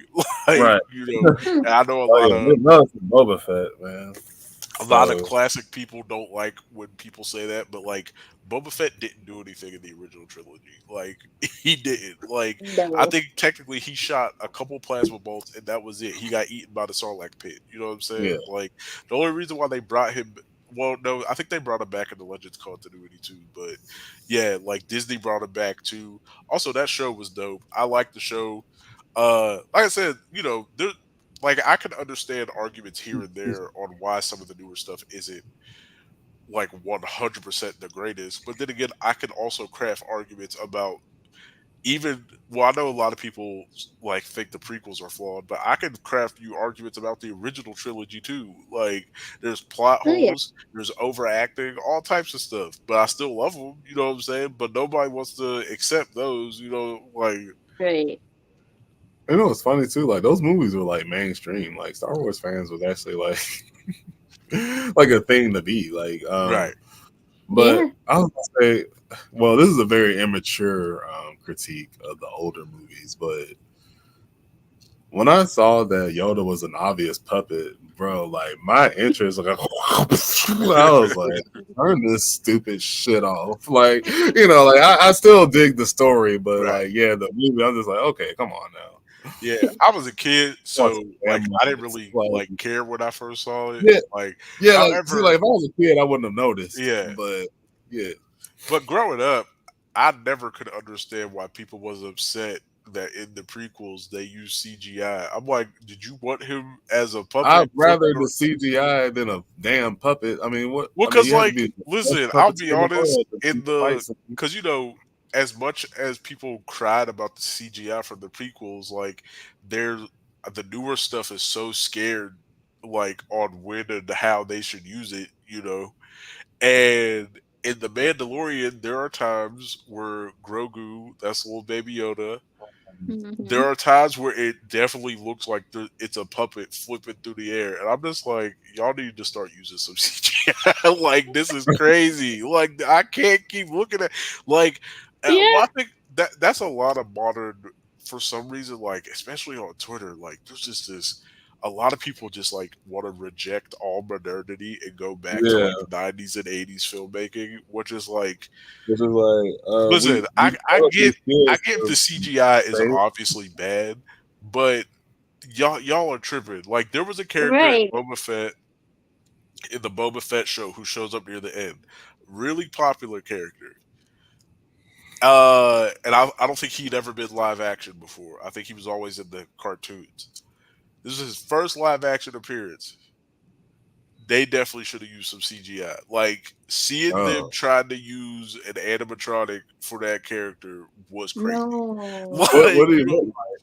Like, right. you know, and I know Oh yeah, we know it's Boba Fett, man. a lot of So classic people don't like when people say that, but like Boba Fett didn't do anything in the original trilogy. Like he didn't. Like I No. think technically he shot a couple plasma bolts and that was it. He got eaten by the Sarlacc pit. You know what I'm yeah, saying? Like the only reason why they brought him, well, no, I think they brought him back in the Legends continuity too. But yeah, like Disney brought him back too. Also, that show was dope. I like the show. Like I said, you know, there, like I can understand arguments here and there on why some of the newer stuff isn't like 100% the greatest, but then again, I can also craft arguments about even, well, I know a lot of people like think the prequels are flawed, but I can craft you arguments about the original trilogy too. Like there's plot Oh yeah. holes, there's overacting, all types of stuff, but I still love them, you know what I'm saying? But nobody wants to accept those, you know, like Right. you know it's funny too. Like those movies were like mainstream. Like Star Wars fans was actually like like a thing to be. Like, right. but Yeah. I was gonna say, well, this is a very immature critique of the older movies, but when I saw that Yoda was an obvious puppet, bro, like my interest, like I was like, turn this stupid shit off. Like, like I still dig the story, but Right. like, yeah, the movie, I'm just like, okay, come on now. Yeah, I was a kid, Watch so damn like I didn't Muppets. really Like, like care when I first saw it. yeah, Like, yeah, like see, like however, if I was a kid, I wouldn't have noticed, yeah, but yeah, but growing up, I never could understand why people was upset that in the prequels they used CGI. I'm like, did you want him as a I'd puppet rather flipping? the CGI than a damn puppet. I mean, what? Well, I mean, because you have to like, be the best listen, I'll be puppeteer in the honest. world to In do the fight scenes. because as much as people cried about the CGI from the prequels, like they're the newer stuff is so scared, like on when and how they should use it. You know, and in the Mandalorian, there are times where Grogu, that's little baby Yoda, there Hmm. are times where it definitely looks like it's a puppet flipping through the air, and I'm just like, y'all need to start using some CGI. Like this is crazy. Like I can't keep looking at like. Yeah. Well, I think that's a lot of modern. For some reason, like especially on Twitter, like there's just this. A lot of people just like want to reject all modernity and go back to Yeah, like 90s and 80s filmmaking, which is like, which is like, listen, we develop these I kids get the to CGI is say, obviously bad, but y'all are tripping. Like there was a character Right. In the Boba Fett show who shows up near the end. Really popular character. And I don't think he'd ever been live action before. I think he was always in the cartoons. This is his first live action appearance. They definitely should have used some CGI. Like seeing them oh, trying to use an animatronic for that character was crazy. No. what Like, do you look what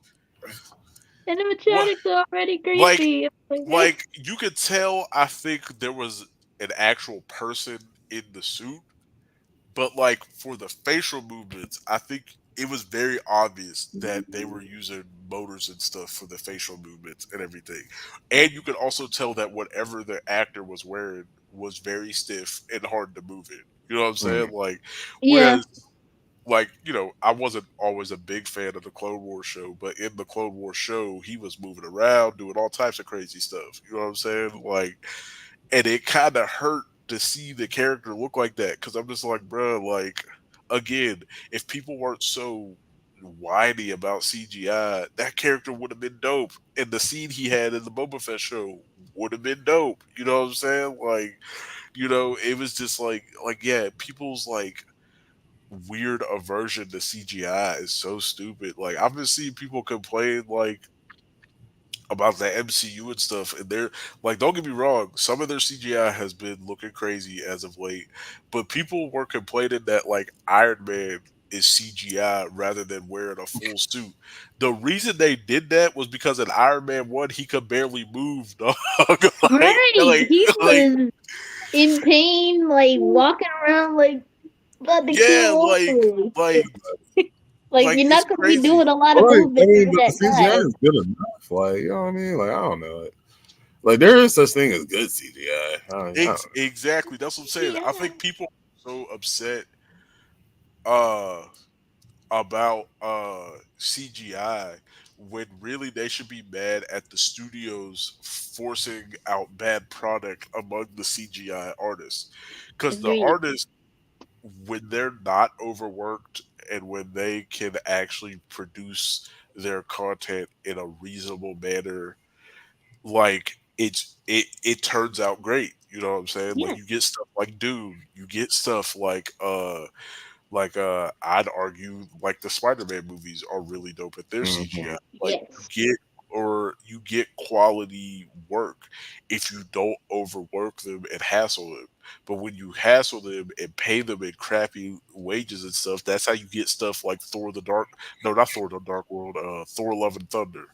Animatronics are already like creepy. like you could tell I think there was an actual person in the suit, but like for the facial movements, I think it was very obvious that they were using motors and stuff for the facial movements and everything. And you could also tell that whatever the actor was wearing was very stiff and hard to move in. You know what I'm saying? like? Like Yeah. whereas like, I wasn't always a big fan of the Clone Wars show, but in the Clone Wars show, he was moving around, doing all types of crazy stuff. You know what I'm saying? Like, and it kind of hurt. to see the character look like that because I'm just like, bro, like again, if people weren't so whiny about CGI, that character would have been dope, and the scene he had in the Boba Fett show would have been dope. You know what I'm saying? Like, it was just like yeah, people's like weird aversion to CGI is so stupid. Like I've been seeing people complain like about the MCU and stuff, and they're like, don't get me wrong, some of their CGI has been looking crazy as of late, but people were complaining that like Iron Man is CGI rather than wearing a full suit. The reason they did that was because in Iron Man 1 he could barely move, dog. like Right. like He like was in pain, like walking around like about to yeah, kill over. Like like you're it's not gonna be crazy. doing a lot of Right. I movement mean, during but the that CGI time. is good enough. Like, you know what I mean? Like, I don't know it. Like, there is such thing as good CGI. I don't know. Exactly. That's what I'm saying. I Yeah. think people are so upset uh about CGI when really they should be mad at the studios forcing out bad product among the CGI artists. Cuz the Agreed. artists, when they're not overworked and when they can actually produce their content in a reasonable manner, like it turns out great. You know what I'm saying? Like Yes. you get stuff like Dune, you get stuff like I'd argue like the Spider-Man movies are really dope at their Mm-hmm. CGI. Like Yes. you get quality work if you don't overwork them and hassle them. But when you hassle them and pay them in crappy wages and stuff, that's how you get stuff like Thor the Dark no, not Thor the Dark World, Thor Love and Thunder.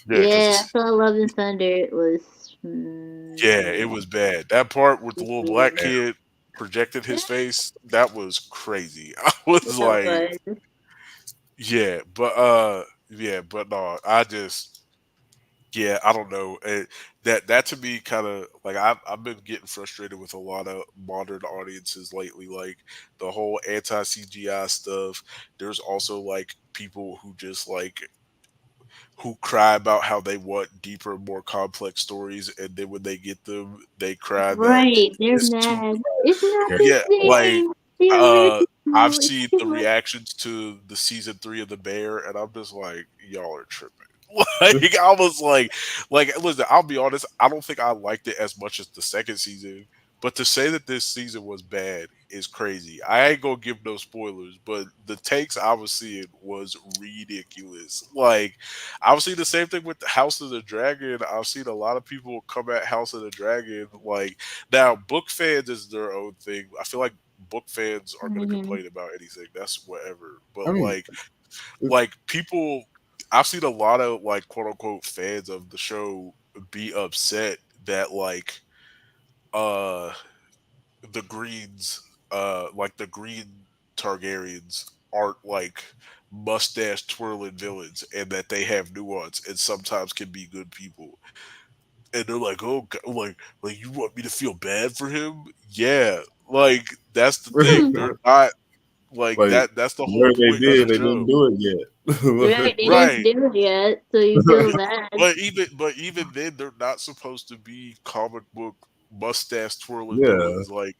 Yeah, Yeah, I because saw Love and Thunder. It was yeah, it was bad. That part with the little black weird. kid projected Yeah, his face, that was crazy. I was that like, was. yeah, but no, I just yeah, I don't know. That to me kind of like I've been getting frustrated with a lot of modern audiences lately, like the whole anti CGI stuff. There's also like people who just like who cry about how they want deeper, more complex stories, and then when they get them, they cry that Right, they're it's too. mad. It's not the Yeah, like same. The uh, I've original. It's seen too the much. reactions to the season 3 of The Bear, and I'm just like, y'all are tripping. Like I was listen, I'll be honest, I don't think I liked it as much as the second season. But to say that this season was bad is crazy. I ain't gonna give no spoilers, but the takes I was seeing was ridiculous. Like I was seeing the same thing with the House of the Dragon. I've seen a lot of people come at House of the Dragon. Like now, book fans is their own thing. I feel like book fans are gonna Mhm. complain about anything. That's whatever. But I mean, it, like people, I've seen a lot of like quote unquote fans of the show be upset that uh the Greens, like the Green Targaryens aren't like mustache twirling villains, and that they have nuance and sometimes can be good people. And they're like, "Oh, like you want me to feel bad for him?" Yeah, like that's the thing. They're not like like, that. That's the whole where they point of the did, they didn't show, do it yet. Right, they didn't right? do it yet, so you feel bad. But even then, they're not supposed to be comic book mustache twirling Yeah. villains. Like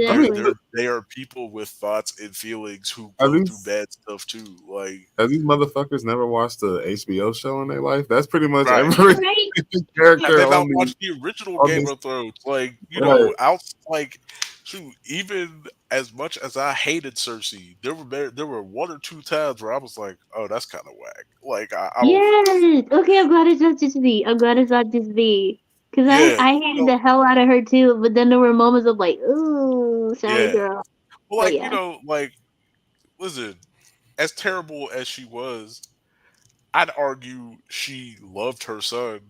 I mean, Exactly. they are people with thoughts and feelings who have go through these bad stuff too. Like have these motherfuckers never watched the HBO show in their life? That's pretty much right. every Right? Have character they on not the watched the original on Game this. of Thrones? Like, Right. out like shoot, even as much as I hated Cersei, there were one or two times where I was like, oh, that's kind of whack. Like I don't Yes. Okay, I'm glad it's not just me. I'm glad it's not just me. Cause yeah, I hated the hell out of her too, but then there were moments of like, ooh, sorry yeah. girl. Well, But like, yeah, like listen, as terrible as she was, I'd argue she loved her son.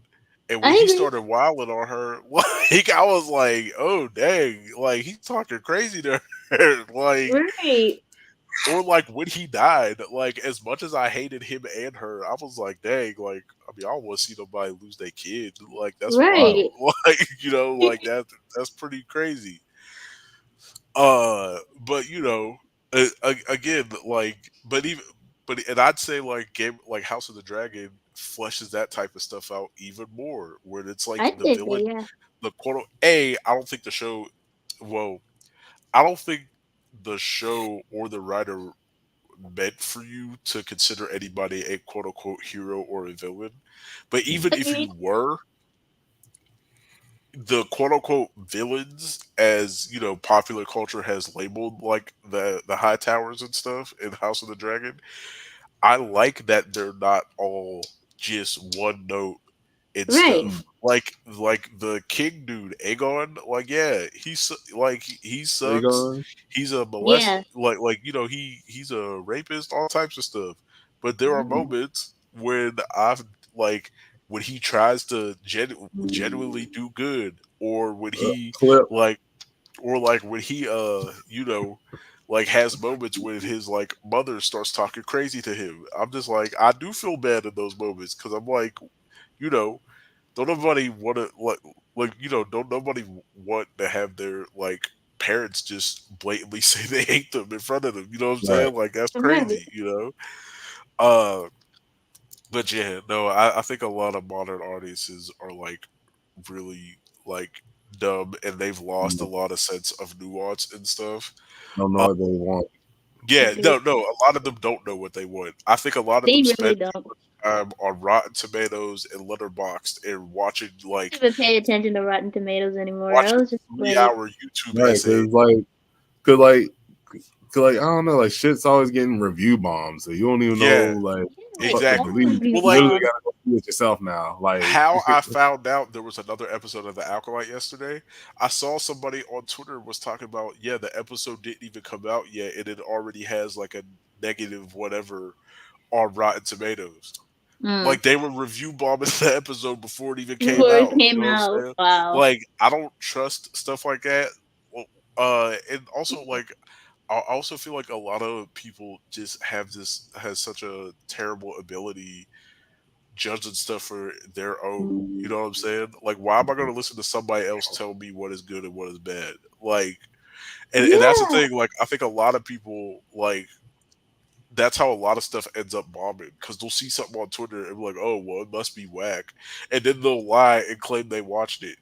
And when I he agree. started wilding on her, like I was like, "Oh dang!" Like he's talking crazy to her, like Right. or like when he died. Like as much as I hated him and her, I was like, "Dang!" Like I mean, I don't want to see nobody lose their kid. Like that's wild. Right. Like like that's pretty crazy. But again, like, but even, but and I'd say like game like House of the Dragon fleshes that type of stuff out even more, where it's like I did say yeah. the quote A, I don't think the show well, I don't think the show or the writer meant for you to consider anybody a quote unquote hero or a villain. But even if Agreed. you were, the quote unquote villains, as you know, popular culture has labeled like the high towers and stuff in House of the Dragon, I like that they're not all just one note and Right. Mm. stuff. Like the king dude, Aegon, like yeah, he There you sucks. go. He's a Yeah. like you know, he's a rapist, all types of stuff. But there are Mm. moments when I've like when he tries to genuinely do good, or when he Clip. like like when he you know like has moments when his like mother starts talking crazy to him. I'm just like I do feel bad in those moments because I'm like, you know, don't nobody want to like you know don't nobody want to have their like parents just blatantly say they hate them in front of them. You know what I'm Right. saying? Like that's Right. crazy. You know. Uh, but yeah, no, I think a lot of modern audiences are like really like dumb and they've lost a Mm. lot of sense of nuance and stuff. Don't know Uh, what they want. yeah, Agreed. no, a lot of them don't know what they want. I think a lot of They them really spend too don't much time on Rotten Tomatoes and Letterboxd and even pay attention to Rotten Tomatoes anymore. I watching was just three like, hour YouTube Right. essays. Cause like, cause like, I don't know, like shit's always getting review bombs. So you don't even know, Yeah, like, yeah, what to all exactly. believe. review Well, You like literally bombs. gotta go see it yourself now. Like, how I found out there was another episode of The Acolyte yesterday, I saw somebody on Twitter was talking about, yeah, the episode didn't even come out yet, and it already has like a negative whatever on Rotten Tomatoes. Mm. Like they were review bombing the episode before it even came Before it out. You came know what I'm out. saying? Wow. Like I don't trust stuff like that. Well, and also like I also feel like a lot of people just have this has such a terrible ability judging stuff for their own. You know what I'm saying? Like, why am I going to listen to somebody else tell me what is good and what is bad? Like, and that's the Yeah. thing. Like, I think a lot of people like that's how a lot of stuff ends up bombing because they'll see something on Twitter and be like, "Oh, well, it must be whack," and then they'll lie and claim they watched it.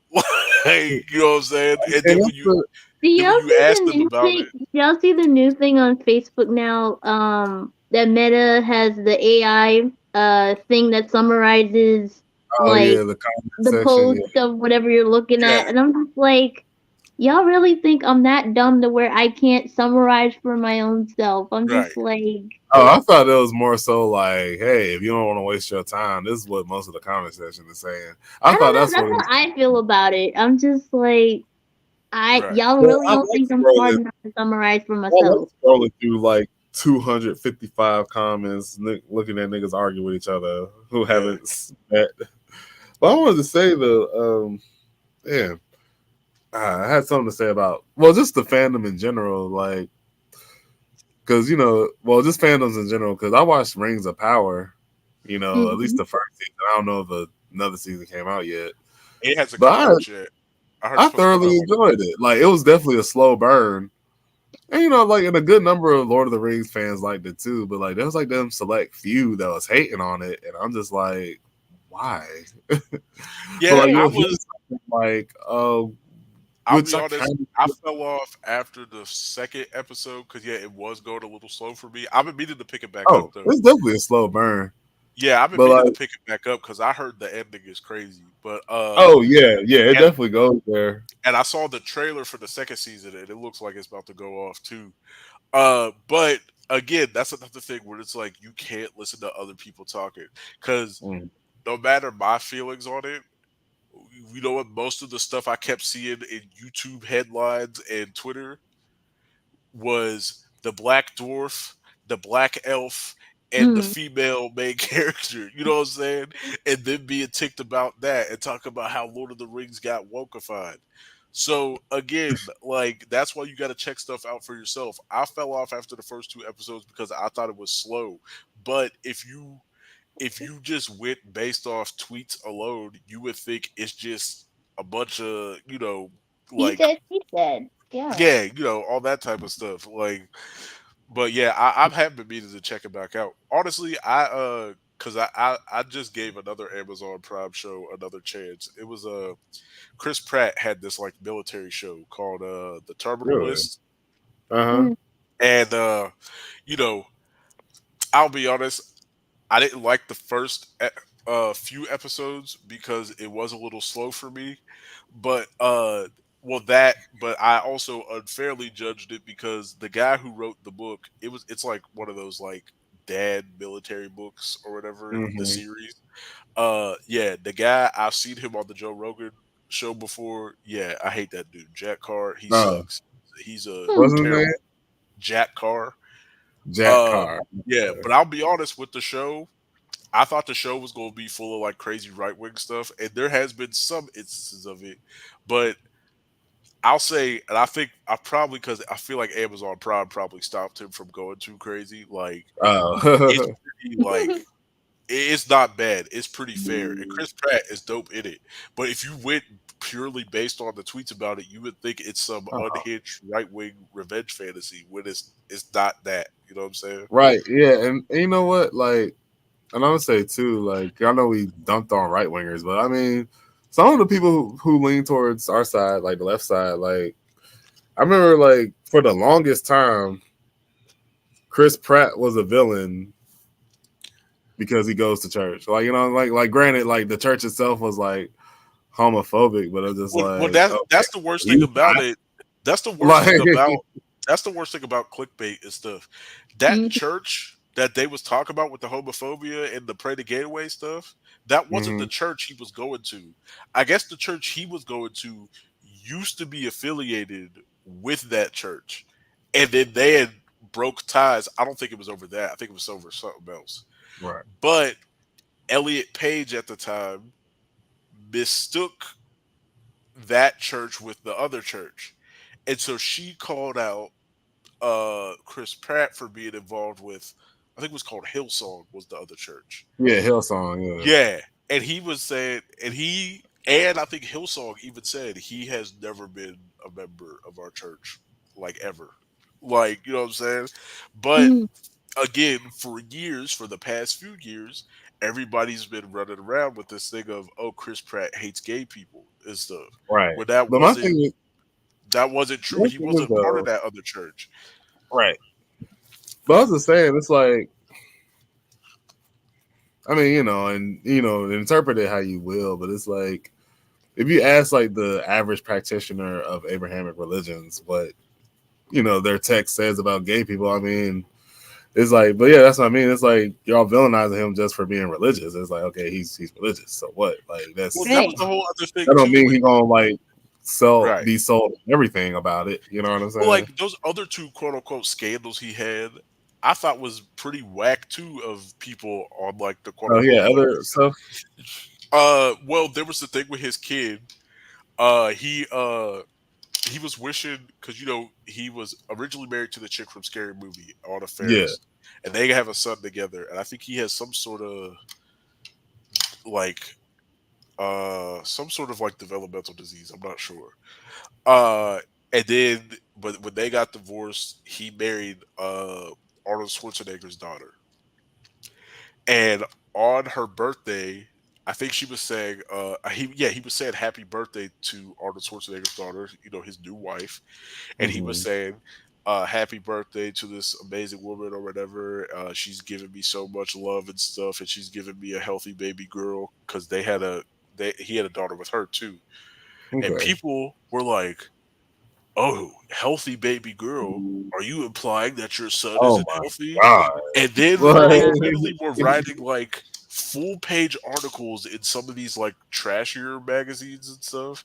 Like, you know what I'm saying? And and that's the, Do then when y'all you see ask the them new about thing? it, Do y'all see the new thing on Facebook now? That Meta has the AI thing that summarizes oh like yeah, the comment the section. post Yeah, of whatever you're looking yeah, at, and I'm just like, y'all really think I'm that dumb to where I can't summarize for my own self? I'm right, just like, oh, I thought it was more so like, hey, if you don't want to waste your time, this is what most of the comment section is saying. I I don't thought know. that's what That's it how was. I feel about it. I'm just like, I right. y'all Well, really I don't like think I'm smart scrolling. enough to summarize for I like myself. scrolling through like 255 comments, looking at niggas argue with each other who Yeah, haven't met. But I wanted to say damn, I had something to say about well, just the fandom in general, like because just fandoms in general. Because I watched Rings of Power, at least Hmm. the first season. I don't know if another season came out yet, it hasn't but come out yet. I heard it's I supposed to come thoroughly out like enjoyed it. Like it was definitely a slow burn. And like and a good number of Lord of the Rings fans liked it too, but like there was like them select few that was hating on it, and I'm just like, why? But yeah. like Yeah. I you'll hear was. something like, I'll which be I honest. kind I of fell off after the second episode because yeah, it was going a little slow for me. I've been meaning to pick it back up oh, though. it's definitely a slow burn. Yeah, I've been But meaning to like, pick it back up because I heard the ending is crazy. But oh yeah, yeah, it and definitely goes there. I saw the trailer for the second season and it looks like it's about to go off too. But again, that's another thing where it's like you can't listen to other people talking because Mm. no matter my feelings on it, you know what? Most of the stuff I kept seeing in YouTube headlines and Twitter was the black dwarf, the black elf, and the Mm. female main character. You know what I'm saying? And then being ticked about that and talk about how Lord of the Rings got wokeified. So again, like that's why you got to check stuff out for yourself. I fell off after the first two episodes because I thought it was slow. But if you just went based off tweets alone, you would think it's just a bunch of He like said. He said. Yeah. yeah, all that type of stuff. Like, but yeah, I have been meaning to check it back out. Honestly, I because I just gave another Amazon Prime show another chance. It was Chris Pratt had this like military show called The Terminal Really? List, Uh huh. Mm. and you know, I'll be honest, I didn't like the first few episodes because it was a little slow for me. But well, but I also unfairly judged it because the guy who wrote the book, it's like one of those like dad military books or whatever, the Hmm. series. Yeah, the guy, I've seen him on the Joe Rogan show before. Yeah, I hate that dude. Jack Carr, he Oh, sucks. He's a Hmm. what's his name? terrible Jack Carr. Jack Uh Carr. yeah, but I'll be honest with the show. I thought the show was going to be full of like crazy right wing stuff, and there has been some instances of it. But I'll say, and I think I probably because I feel like Amazon Prime probably stopped him from going too crazy. Like it's Oh, pretty like it's not bad. It's pretty fair, and Chris Pratt is dope in it. But if you went purely based on the tweets about it, you would think it's some oh, unhinged right wing revenge fantasy when it's not that. You know what I'm saying? right. Yeah, and you know what? Like, and I'm gonna say too. Like, I know we dumped on right wingers, but I mean, some of the people who lean towards our side, like the left side, like I remember, like for the longest time, Chris Pratt was a villain because he goes to church. Like like granted, like the church itself was like homophobic, but it's just Well, like okay, that's the worst thing he's about it. That's the worst not thing like about that's the worst thing about clickbait is stuff. That Mm. church that they was talking about with the homophobia and the pray to gateway stuff, that wasn't the hmm church he was going to. I guess the church he was going to used to be affiliated with that church. And then they had broke ties. I don't think it was over that. I think it was over something else. right. But Elliot Page at the time mistook that church with the other church. And so she called out Chris Pratt for being involved with I think it was called Hillsong was the other church. Yeah, Hillsong. Yeah, Yeah. And he was saying and I think Hillsong even said he has never been a member of our church like ever. Like, you know what I'm saying? But Mm. again, for years, for the past few years, everybody's been running around with this thing of, oh, Chris Pratt hates gay people and stuff. right. When But that wasn't true. my He thing is wasn't part of though, that other church. right. But I was just saying, it's like I mean, and interpret it how you will, but it's like if you ask like the average practitioner of Abrahamic religions what their text says about gay people, I mean, it's like, but yeah, that's what I mean. It's like y'all villainizing him just for being religious. It's like, okay, he's religious, so what? Like Well, that was Right. the whole other thing that don't too. mean he gonna like Right. be sold everything about it. You know what I'm Well, saying? like those other two quote unquote scandals he had, I thought was pretty whack too of people on like the quote Oh unquote yeah, left. other stuff. Well, there was the thing with his kid. He he was wishing because he was originally married to the chick from Scary Movie, Anna Yeah. Faris, and they have a son together. And I think he has like some sort of like developmental disease. I'm not sure. Uh, and then but when they got divorced, he married Arnold Schwarzenegger's daughter, and on her birthday. I think she was saying, he was saying happy birthday to Arnold Schwarzenegger's daughter, his new wife, and he was Hmm. saying, "Happy birthday to this amazing woman or whatever. She's given me so much love and stuff, and she's given me a healthy baby girl because he had a daughter with her too." And Okay. people were like, "Oh, healthy baby girl." Are you implying that your son Oh isn't my healthy? god. And then they Like, literally were writing like full page articles in some of these like trashier magazines and stuff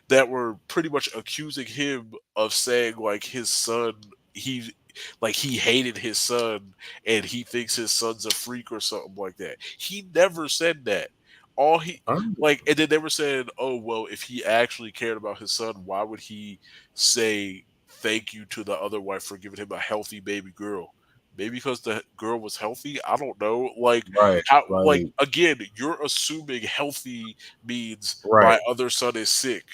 that were pretty much accusing him of saying like his son he hated his son and he thinks his son's a freak or something like that. He never said that. All he I'm- and then they were saying, "Oh well, if he actually cared about his son, why would he say thank you to the other wife for giving him a healthy baby girl?" Maybe because the girl was healthy. I don't know. Like right. how? Like Like, again, you're assuming healthy means right. my other son is sick,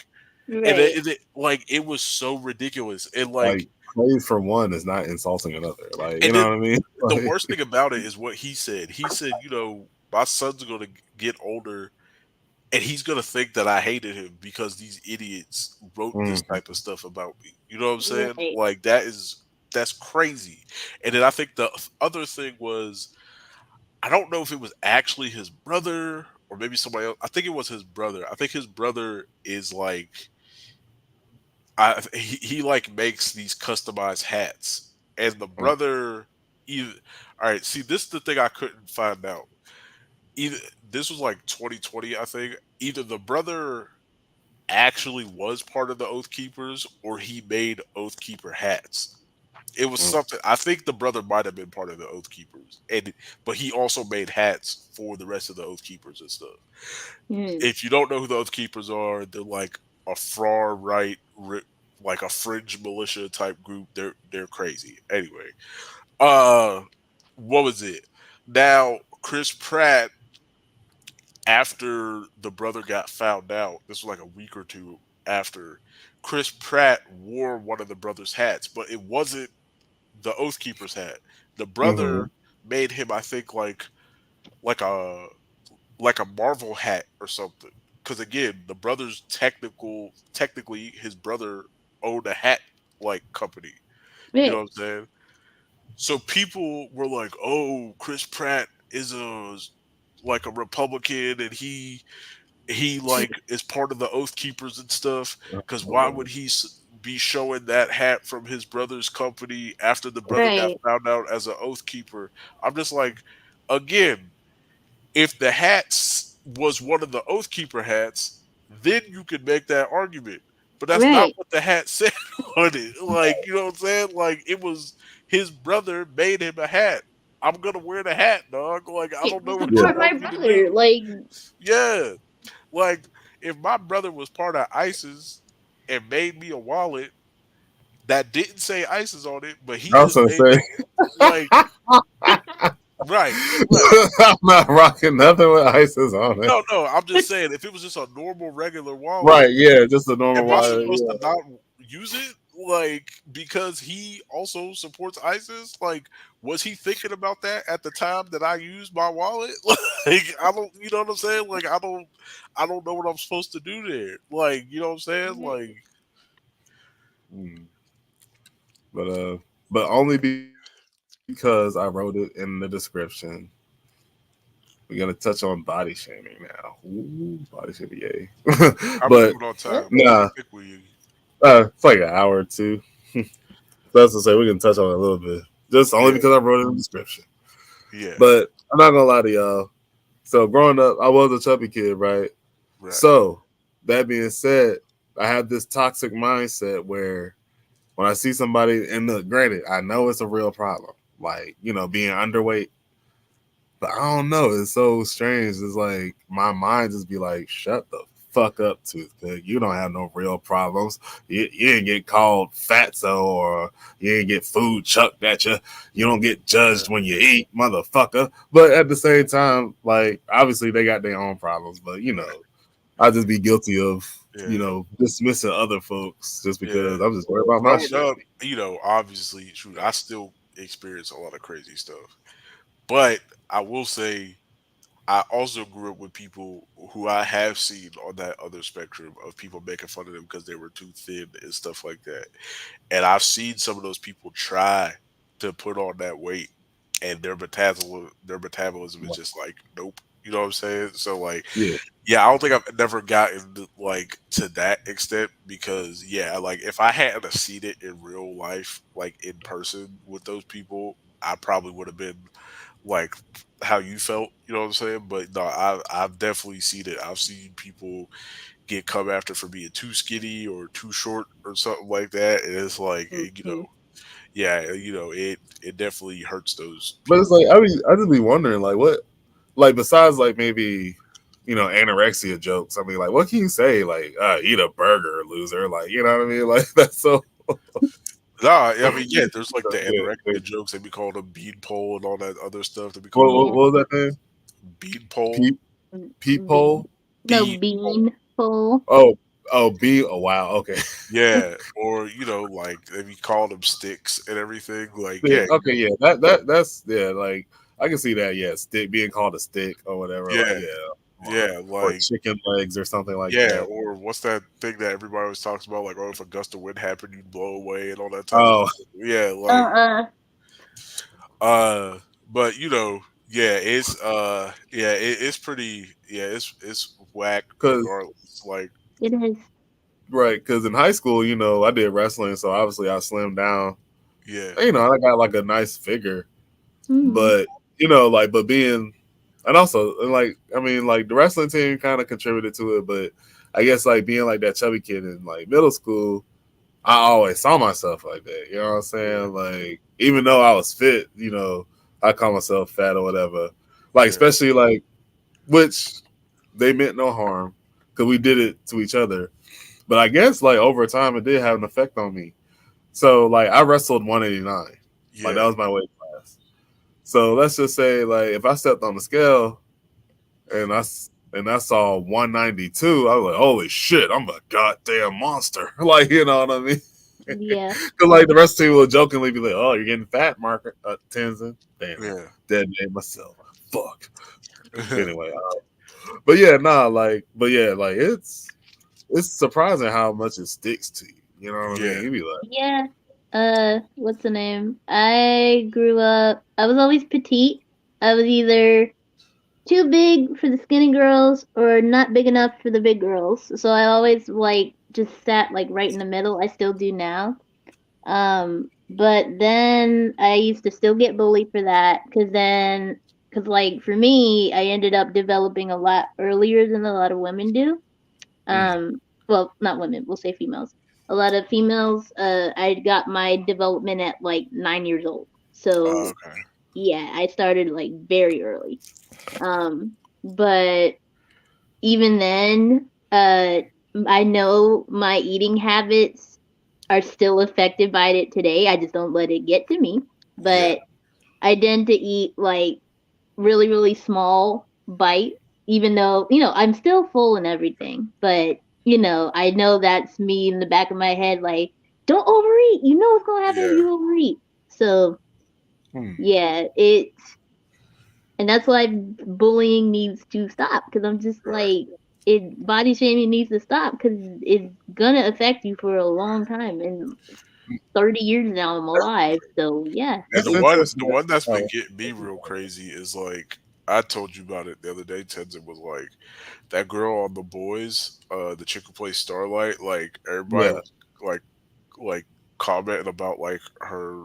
and Right. like it was so ridiculous. And like, Like, praise for one is not insulting another. Like, you and know then what I mean? the Like, worst thing about it is what he said. He said, my son's gonna get older and he's gonna think that I hated him because these idiots wrote this Mm-hmm. type of stuff about me. You know what I'm saying? Right. Like that's crazy. And then I think the other thing was I don't know if it was actually his brother or maybe somebody else. I think it was his brother. I think his brother is like he like makes these customized hats, and the brother either. All right, see, this is the thing I couldn't find out. Either this was like 2020, I think. Either the brother actually was part of the Oath Keepers, or he made Oath Keeper hats. It was something. I think the brother might have been part of the Oath Keepers, and but he also made hats for the rest of the Oath Keepers and stuff. Mm. If you don't know who the Oath Keepers are, they're like a far right, like a fringe militia type group. They're crazy. Anyway, uh, what was it? Now Chris Pratt, after the brother got found out, this was like a week or two after. Chris Pratt wore one of the brother's hats, but it wasn't the Oath Keeper's hat. The Mm-hmm. brother made him, I think, like a like a Marvel hat or something. Because again, the brother's technically his brother owned a hat like company. You know Right. what I'm saying? So people were like, "Oh, Chris Pratt is a like a Republican, and he like is part of the Oath Keepers and stuff. Because why would he be showing that hat from his brother's company after the brother got Right. found out as an Oath Keeper?" I'm just like, again, if the hats was one of the Oath Keeper hats, then you could make that argument. But that's not Right. what the hat said on it. Like, you know what I'm saying? Like, it was his brother made him a hat. I'm gonna wear the hat, dog. Like, I don't know what you Yeah. Support my want me to do. brother. Like, Yeah. Like, if my brother was part of ISIS and made me a wallet that didn't say ISIS on it, but he I was just gonna made say, me like right, right. I'm not rocking nothing with ISIS on it. No, no, I'm just saying if it was just a normal regular wallet, Right? Yeah, just a normal am I wire. supposed to Yeah. not use it? Like because he also supports ISIS? Like was he thinking about that at the time that I used my wallet? Like I don't you know what I'm saying? Like I don't know what I'm supposed to do there. Like, you know what I'm saying? Like Mm. But only because I wrote it in the description. We're gonna touch on body shaming now. Ooh, body shaming, yay! how we But doing on what? time? How nah, thick were you? it's like an hour or two. That's to say we can touch on it a little bit, just only Yeah, because I wrote it in the description. yeah, But I'm not gonna lie to y'all. So growing up, I was a chubby kid, right? right. So that being said, I have this toxic mindset where when I see somebody, and look, granted, I know it's a real problem, like being underweight. But I don't know. It's so strange. It's like my mind just be like, shut the fuck up, toothpick. You don't have no real problems. You didn't get called fatso or you didn't get food chucked at you. You don't get Yeah, judged when you eat, motherfucker. But at the same time, like obviously they got their own problems. But I just be guilty of yeah, dismissing other folks just yeah. because I'm just worried about my Growing shit. up, obviously, shoot, I still experience a lot of crazy stuff. But I will say I also grew up with people who I have seen on that other spectrum of people making fun of them because they were too thin and stuff like that. And I've seen some of those people try to put on that weight and their metabolism is just like, nope. You know what I'm saying? So like Yeah. yeah, I don't think I've never gotten like to that extent because yeah, like if I hadn't have seen it in real life, like in person with those people, I probably would have been like how you felt, you know what I'm saying? But no, I've definitely seen it. I've seen people get come after for being too skinny or too short or something like that. And it's like Mhm. yeah, it definitely hurts those But it's people. like I just be wondering like what like besides like maybe anorexia jokes. I mean like what can you say like eat a burger loser like you know what I mean like that's so Nah, I mean, yeah, there's like the yeah. anorexia jokes. They be called a bean pole and all that other stuff. They be What, called what, Yeah. what was that name? bean pole, Peep Bean. peephole. No, bean pole. bean pole. Oh B. Oh wow. Okay. Yeah, or like they be calling them sticks and everything. Like, Yeah, yeah, okay. Yeah. That's yeah. Like I can see that. Yeah, stick being called a stick or whatever. Like Yeah, yeah, yeah, or like chicken legs or something like yeah, that. or what's that thing that everybody always talks about? Like, oh, if a gust of wind happened, you'd blow away and all that type of Oh, stuff. Yeah, like Uh-uh. uh, but yeah, it's pretty it's whack because regardless. Like, It is. right, because in high school, I did wrestling, so obviously I slimmed down. yeah, I got like a nice figure, Mm. but like, but being, and also, and like, I mean, like the wrestling team kind of contributed to it, but I guess like being like that chubby kid in like middle school, I always saw myself like that. You know what I'm yeah, saying? Like, even though I was fit, I call myself fat or whatever. Like, yeah, especially like, which they meant no harm because we did it to each other. But I guess like over time, it did have an effect on me. So like, I wrestled 189. Like that yeah, was my weight class. So let's just say like if I stepped on the scale and I saw 192, I was like, holy shit, I'm a goddamn monster. Like, you know what I mean? Yeah. Because like the rest of the people will jokingly be like, "Oh, you're getting fat, Mark Tenzin." Damn, yeah, dead name myself. Fuck. Anyway, but yeah, nah, like, but yeah, like it's surprising how much it sticks to you. You know what I mean? yeah, You be like, Yeah. What's the name? I grew up, I was always petite. I was either too big for the skinny girls or not big enough for the big girls. So I always like just sat like right in the middle. I still do now. But then I used to still get bullied for that cuz like for me, I ended up developing a lot earlier than a lot of women do. mm, Well, not women, we'll say females. A lot of females, I got my development at like 9 years old. So okay, yeah, I started like very early. But even then, I know my eating habits are still affected by it today. I just don't let it get to me. yeah, But I tend to eat like really, really small bites, even though, I'm still full and everything. But, I know that's me in the back of my head, like, don't overeat. You know what's going to happen if yeah, you overeat. So, hmm, yeah, and that's why bullying needs to stop because I'm just right. like, body shaming needs to stop because it's gonna affect you for a long time. And 30 years now I'm alive, so yeah, And that's the interesting. one that's been Oh, getting me real crazy is like I told you about it the other day. Tenzin was like that girl on the Boys, the chick who plays Starlight. Like everybody yeah, was like like commenting about like her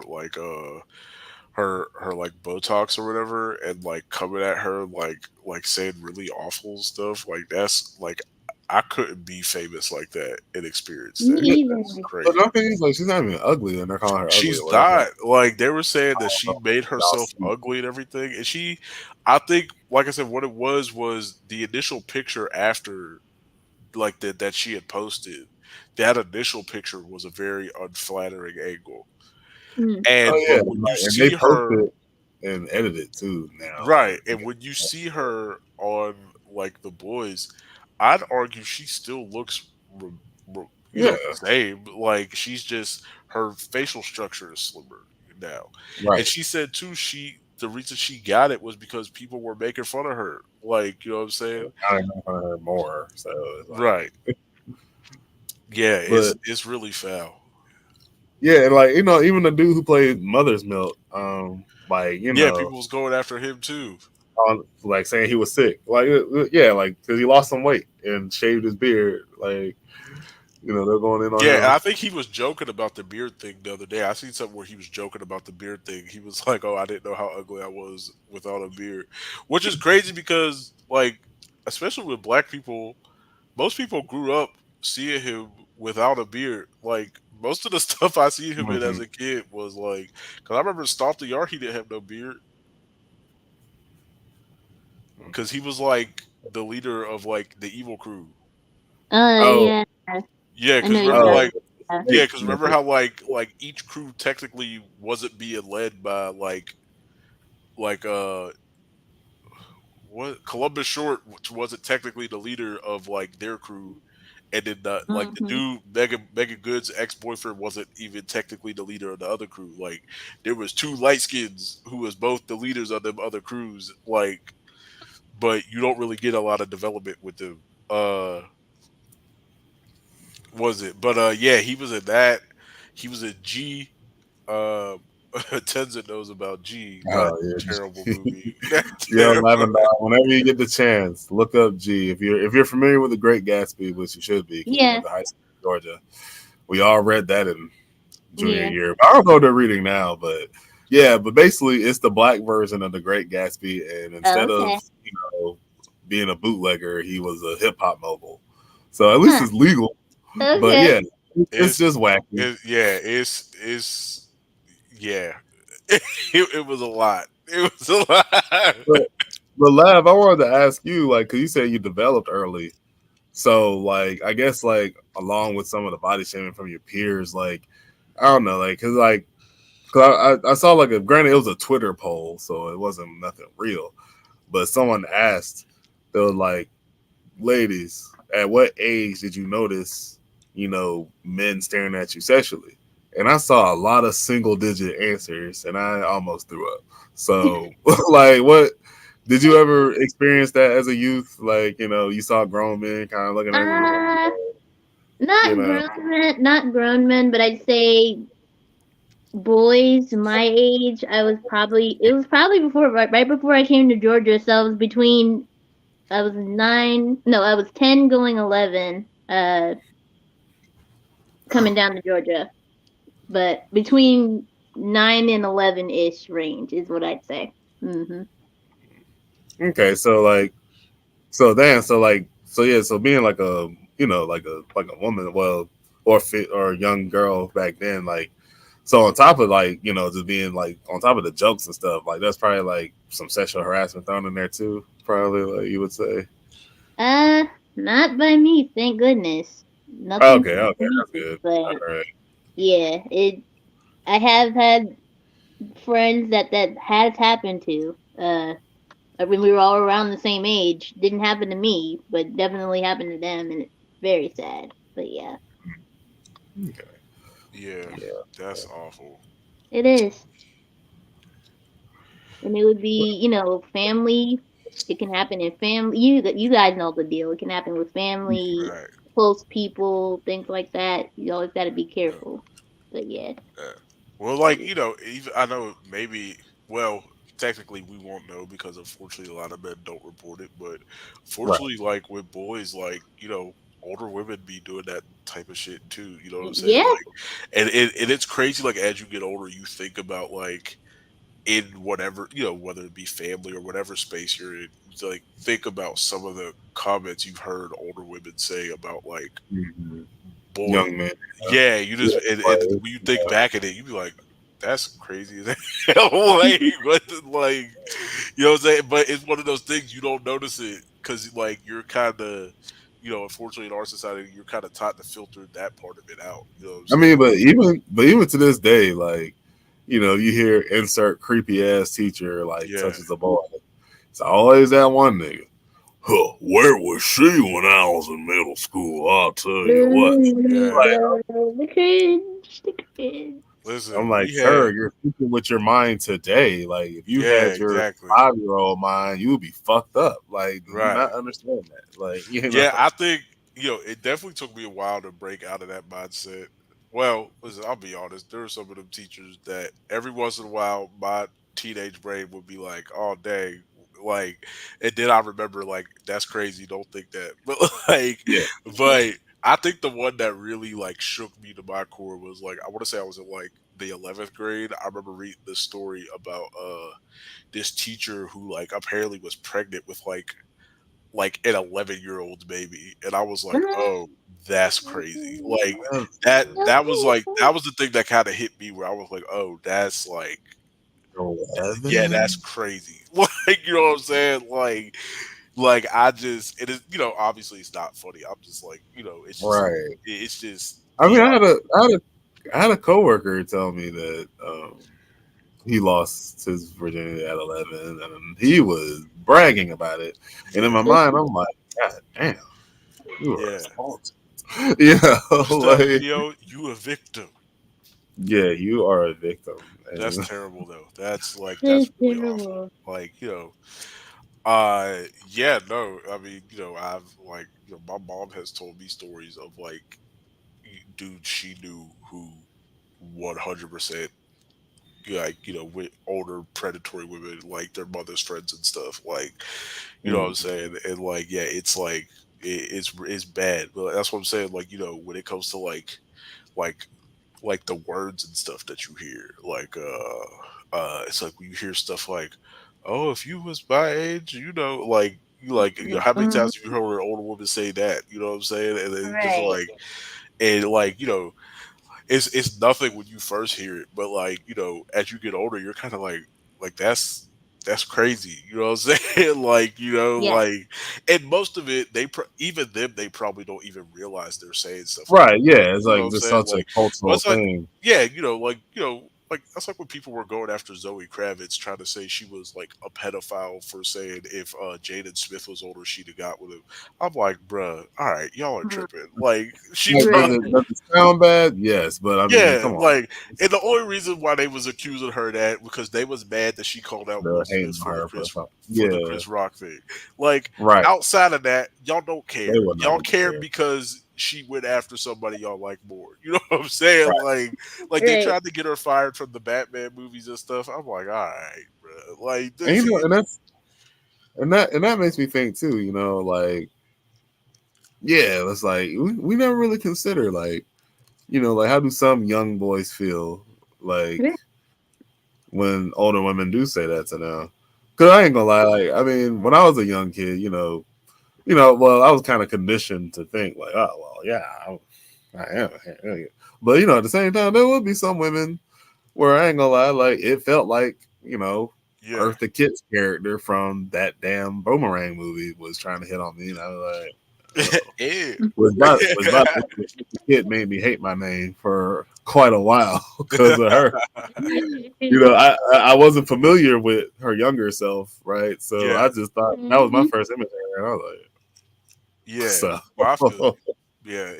like Botox or whatever, and like coming at her like saying really awful stuff. Like that's like I couldn't be famous like that and experience me that. yeah. That's either. But crazy. nothing is like she's not even ugly, and they're calling her ugly or She's whatever. not like they were saying that I don't she know. made Y'all herself see. ugly and everything, and I think, like I said, what it was the initial picture after like that she had posted. That initial picture was a very unflattering angle, Mm. Oh and yeah, but when you like, and they see post her it and edit it too now. right, Like you and when you see her on like The Boys, I'd argue she still looks yeah, the same. Like she's just her facial structure is slimmer now, and right. she said too the reason she got it was because people were making fun of her. Like, you know what I'm saying? I don't know her more, so it's like, Right. Yeah, but it's really foul. yeah, and like even the dude who played Mother's Milk, like Yeah, people was going after him too. on like saying he was sick, like yeah, like because he lost some weight and shaved his beard, like they're going in on Yeah, and him. I think he was joking about the beard thing the other day. I seen something where he was joking about the beard thing. He was like, "Oh, I didn't know how ugly I was without a beard," which is crazy because, like, especially with black people, most people grew up seeing him without a beard. Like, most of the stuff I seen him in as Hmm. a kid was like, because I remember Stomp the Yard, he didn't have no beard because he was like the leader of like the evil crew. Oh, Yeah, Yeah, I know because you're remember, oh, talking like, about. yeah, because remember how like each crew technically wasn't being led by like what Columbus Short, which wasn't technically the leader of like their crew, and then the Mhm. dude Megan Good's ex boyfriend wasn't even technically the leader of the other crew. Like there was two light skins who was both the leaders of them other crews. Like, but you don't really get a lot of development with them. Was it? But yeah, he was in that. He was in G. Uh, Tenzin knows about G. That Oh terrible yeah. movie. That Yo, terrible. Lavender, whenever you get the chance, look up G. If you're familiar with the Great Gatsby, which you should be because you Yeah. went to high school in Georgia, we all read that in junior Yeah. year. I don't know what they're reading now, but yeah, but basically it's the black version of the Great Gatsby, and Oh, instead okay. of being a bootlegger, he was a hip hop mogul. So at least Huh. it's legal, but Okay. yeah, it's It's just wacky. yeah. It's yeah. It was a lot. It was a lot. But, but Lav, I wanted to ask you, like, because you said you developed early. So, like, I guess, like, along with some of the body shaming from your peers, like, I don't know, like, cause I saw like granted it was a Twitter poll, so it wasn't nothing real, but someone asked, they were like, ladies, at what age did you notice, men staring at you sexually? And I saw a lot of single digit answers, and I almost threw up. So, like, what did you ever experience that as a youth? Like, you saw grown men kind of looking at you, like, Uh, you not know, grown men, not grown men, but I'd say boys my age. It was probably before, right before I came to Georgia. So I was 9, no, I was 10 going 11, coming down to Georgia. But between 9 and 11 ish range is what I'd say. Mhm. okay, so like, so yeah, so being like like a woman, well, or fit or a young girl back then, like, so on top of like, just being like on top of the jokes and stuff, like that's probably like some sexual harassment thrown in there too, probably, like you would say. Uh, not by me, thank goodness. Nothing Okay, to okay, me, that's good. but All right. yeah, it. I have had friends that has happened to. When we were all around the same age, didn't happen to me, but definitely happened to them, and it's very sad. But yeah, Okay. Yeah, Yeah. that's awful. it is, and it would be, family. It can happen in family. You guys know the deal. It can happen with family, Right. close people, things like that. You always got to be Yeah. careful. But yeah, Yeah. Well, it like is. even I know maybe. Well, technically, we won't know because unfortunately, a lot of men don't report it. But Right. fortunately, like with boys, like older women be doing that type of shit too. You know what I'm saying? Yeah. Like, and it's crazy. Like as you get older, you think about like in whatever whether it be family or whatever space you're in. You like think about some of the comments you've heard older women say about like Mhm. boy. Young men. Yeah, you just Yeah. and Players, when you think yeah. back at it, you be like, "That's crazy." as hell." Like, like you know what I'm saying? But it's one of those things you don't notice it because like you're kind of, unfortunately in our society, you're kind of taught to filter that part of it out. You know what I'm I saying? mean, but even to this day, like, you hear insert creepy ass teacher like Yeah, touches a boy. It's always that one nigga. Huh, where was she when I was in middle school? I'll tell you what. yeah. The cringe, the cringe. Listen, I'm like, we sir, had, you're thinking with your mind today. Like, if you yeah, had your exactly, 5 year old mind, you would be fucked up. Like, do you right. not understand that? Like, Yeah, I think it definitely took me a while to break out of that mindset. Well, listen, I'll be honest. There are some of them teachers that every once in a while my teenage brain would be like, "Oh, dang!" Like, and then I remember like, "That's crazy. Don't think that." But like, yeah, but I think the one that really like shook me to my core was like, I want to say I was in like the 11th grade. I remember reading this story about this teacher who like apparently was pregnant with like an 11-year-old baby, and I was like, "Oh, that's crazy." Like that was like that was the thing that kind of hit me where I was like, "Oh, that's like yeah, that's 11. crazy." Like, you know what I'm saying? Like I just it is, obviously it's not funny. I'm just like, Right. it's just I mean, yeah. I had a coworker tell me that he lost his virginity at 11, and he was bragging about it. And in Yeah. my mind, I'm like, God damn, you are Yeah. responsible. You know, What's that like video? You a victim. yeah, you are a victim, That's and terrible though. That's like It's that's really awful. terrible. Like, yeah, no, I mean, I've like, my mom has told me stories of like dudes she knew who 100% like, with older predatory women, like their mother's friends and stuff. Like, you know what I'm mm, saying? And like, yeah, it's like it's bad. But that's what I'm saying. Like, when it comes to like the words and stuff that you hear, like it's like when you hear stuff like, "Oh, if you was my age," like how many Mhm. times have you heard an older woman say that? You know what I'm saying? And then just Right. like and like it's nothing when you first hear it, but like as you get older, you're kind of like that's crazy. You know what I'm saying? Like Yeah. and most of it, even them, they probably don't even realize they're saying stuff like right, yeah, it's you know what like I'm just saying? such a Like, but cultural it's like, thing. yeah, like that's like when people were going after Zoe Kravitz, trying to say she was like a pedophile for saying if Jaden Smith was older, she'd have got with him. I'm like, bruh, all right, y'all are Mhm. tripping. Like, she Like, told, Right. does it sound bad? Yes, but I mean, yeah, come on, like, and the only reason why they was accusing her of that because they was mad that she called out they're Will Smith hating on her for something. for the Yeah, Chris Rock thing. Like, right. outside of that, y'all don't They care. would not Y'all even care care. because she went after somebody y'all like more. You know what I'm saying? Right. Like they Right. tried to get her fired from the Batman movies and stuff. I'm like, all right, bro. Like, And you see, know, and that makes me think too. You know, like yeah, it's like we never really consider like like how do some young boys feel like Right. when older women do say that to them? Because I ain't gonna lie, like I mean, when I was a young kid, well, I was kind of conditioned to think like, oh well, yeah, I am, but at the same time, there would be some women where I ain't gonna lie, like it felt like yeah, Eartha Kitt's character from that damn Boomerang movie was trying to hit on me, and I was like, oh. yeah, Was about the kid made me hate my name for quite a while because of her. I wasn't familiar with her younger self, right? So yeah, I just thought that was my Mhm. first image of her, and I was like, yeah. so, Well, I feel you. Yeah,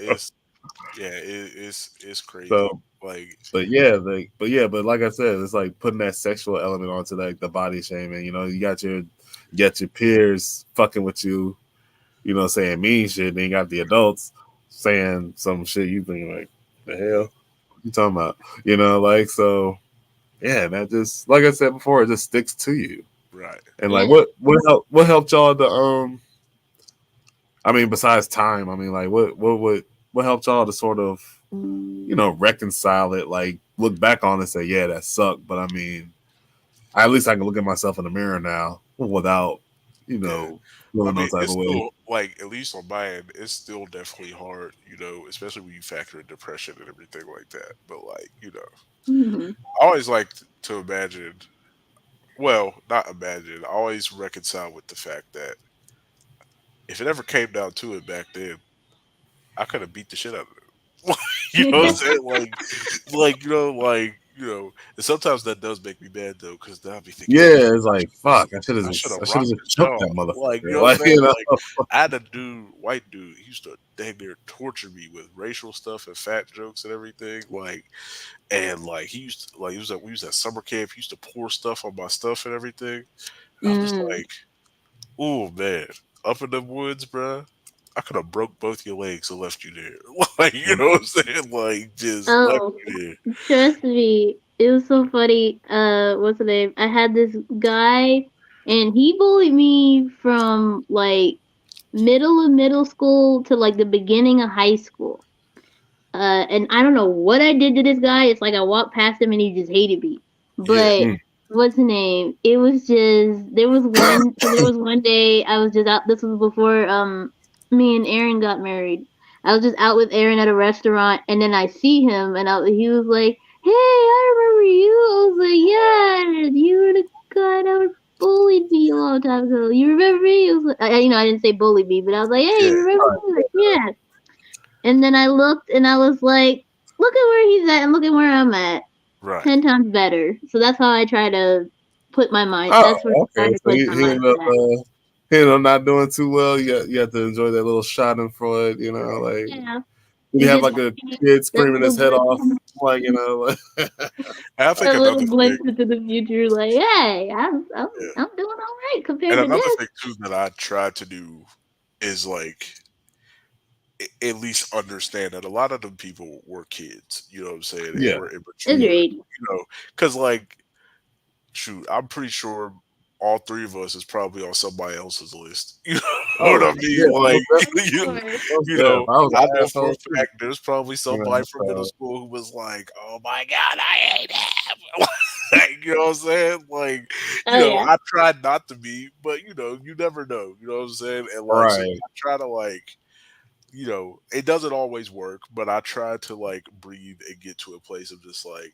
it's crazy. so, Like, but like I said, it's like putting that sexual element onto like the body shaming. You got your peers fucking with you, saying mean shit. Then you got the adults saying some shit. You think like, the hell what you talking about? Like so. Yeah, that just like I said before, it just sticks to you. right. And like, Yeah. what helped y'all to I mean, besides time, I mean, like, what helped y'all to sort of reconcile it? Like, look back on it and say, yeah, that sucked, but I mean, at least I can look at myself in the mirror now without Yeah. I feeling mean, no type it's of way. still like, at least on my end, it's still definitely hard, especially when you factor in depression and everything like that. But like, Mhm. I always like to imagine, well, not imagine, I always reconcile with the fact that if it ever came down to it back then, I could have beat the shit out of it. You know what I'm Yeah. saying? And sometimes that does make me mad though, because then I'll be thinking to Yeah, it's myself, like fuck. I should have I should have rocked just his choked jaw. that Like, you motherfucker. know what I'm Like saying? Like, you I had a white dude, he used to dang near torture me with racial stuff and fat jokes and everything. Like, and like he used to, like, we was at summer camp, he used to pour stuff on my stuff and everything. And I'm just Mm. like, oh man, up in the woods, bruh. I could have broke both your legs and left you there. Like, you know know. what I'm saying? Like, just left Oh, you there. trust me. It was so funny. What's the name? I had this guy, and he bullied me from like middle of middle school to like the beginning of high school. And I don't know what I did to this guy. It's like I walked past him and he just hated me. Yeah. But Mm. what's the name? It was just there was one day I was just out. This was before me and Aaron got married. I was just out with Aaron at a restaurant, and then I see him, and he was like, "Hey, I remember you." I was like, "Yeah, you were the guy that bullied me a long time ago. You remember me?" It was like, I didn't say bullied me, but I was like, "Hey, Yeah. you remember me?" Like, yeah. And then I looked and I was like, look at where he's at and look at where I'm at. Right. 10 times better. So that's how I try to put my mind. Oh, That's where I try okay. to So cleanse my he mind ended for up that. not doing too well. You have to enjoy that little Schadenfreude, like Yeah. Did he You have get like a kid that screaming little his head off? glimpse, Like, like And I think that little another thing, glimpse into the future. Like, hey, yeah, I'm doing all right and compared to another this. thing too that I try to do is like at least understand that a lot of them people were kids. You know what I'm saying? And yeah, were immature. Agreed. Because like shoot, I'm pretty sure all three of us is probably on somebody else's list. You know what oh I mean? yeah, Like, Of you, course. most you deaf. know, I was I an know for a asshole too. fact there's probably somebody from middle So school who was like, "Oh my god, I hate him." Like, you know what I'm saying? Like, Oh yeah. I tried not to be, but you never know. You know what I'm saying? And like, so right. I try to like it doesn't always work, but I try to like breathe and get to a place of just like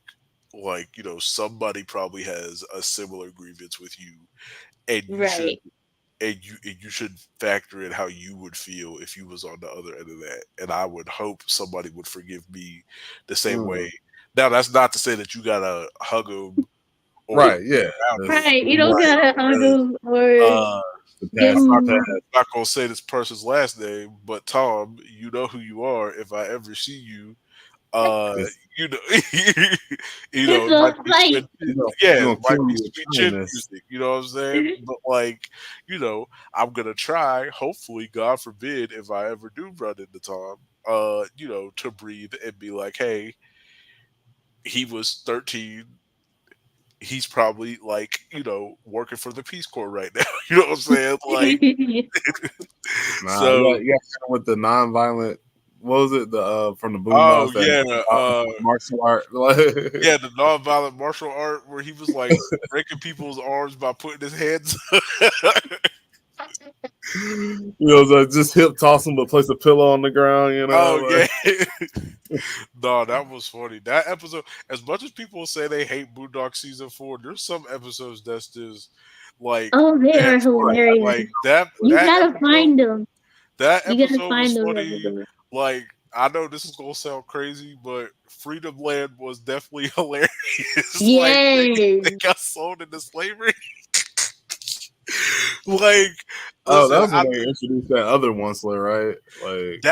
somebody probably has a similar grievance with you, and you should Right. and you should factor in how you would feel if you was on the other end of that. And I would hope somebody would forgive me the same Mm. way. Now that's not to say that you gotta hug them or Right. Yeah. around them. Right. You don't Right. gotta hug Because, them or uh, The give past is I'm past. them. not gonna say this person's last name, but Tom, you know who you are. If I ever see you, uh, It's, you know, It's it might a be sweet. fight. you Yeah, it gonna might kill be me with sweet chin kindness. music. You know what I'm saying? But like, I'm gonna try. Hopefully, God forbid, if I ever do run into Tom, to breathe and be like, hey, he was 13. He's probably like, working for the Peace Corps right now. You know what I'm saying? Like, Nah, so. you got to with the non-violent. What was it? The from the Oh Boondocks that yeah, martial art. yeah, the nonviolent martial art where he was like breaking people's arms by putting his hands. So just hip toss him, but place a pillow on the ground. Oh Like, yeah, no, that was funny. That episode, as much as people say they hate Boondock season 4, there's some episodes that's just like Oh, they mad are funny. hilarious. Like that You that gotta episode, find them. that You gotta episode was find those funny. episodes. Like I know this is gonna sound crazy, but Freedom Land was definitely hilarious. Like they Yes. got sold into slavery. Like, oh, that listen, was when they introduced that other Onceler, right? Like,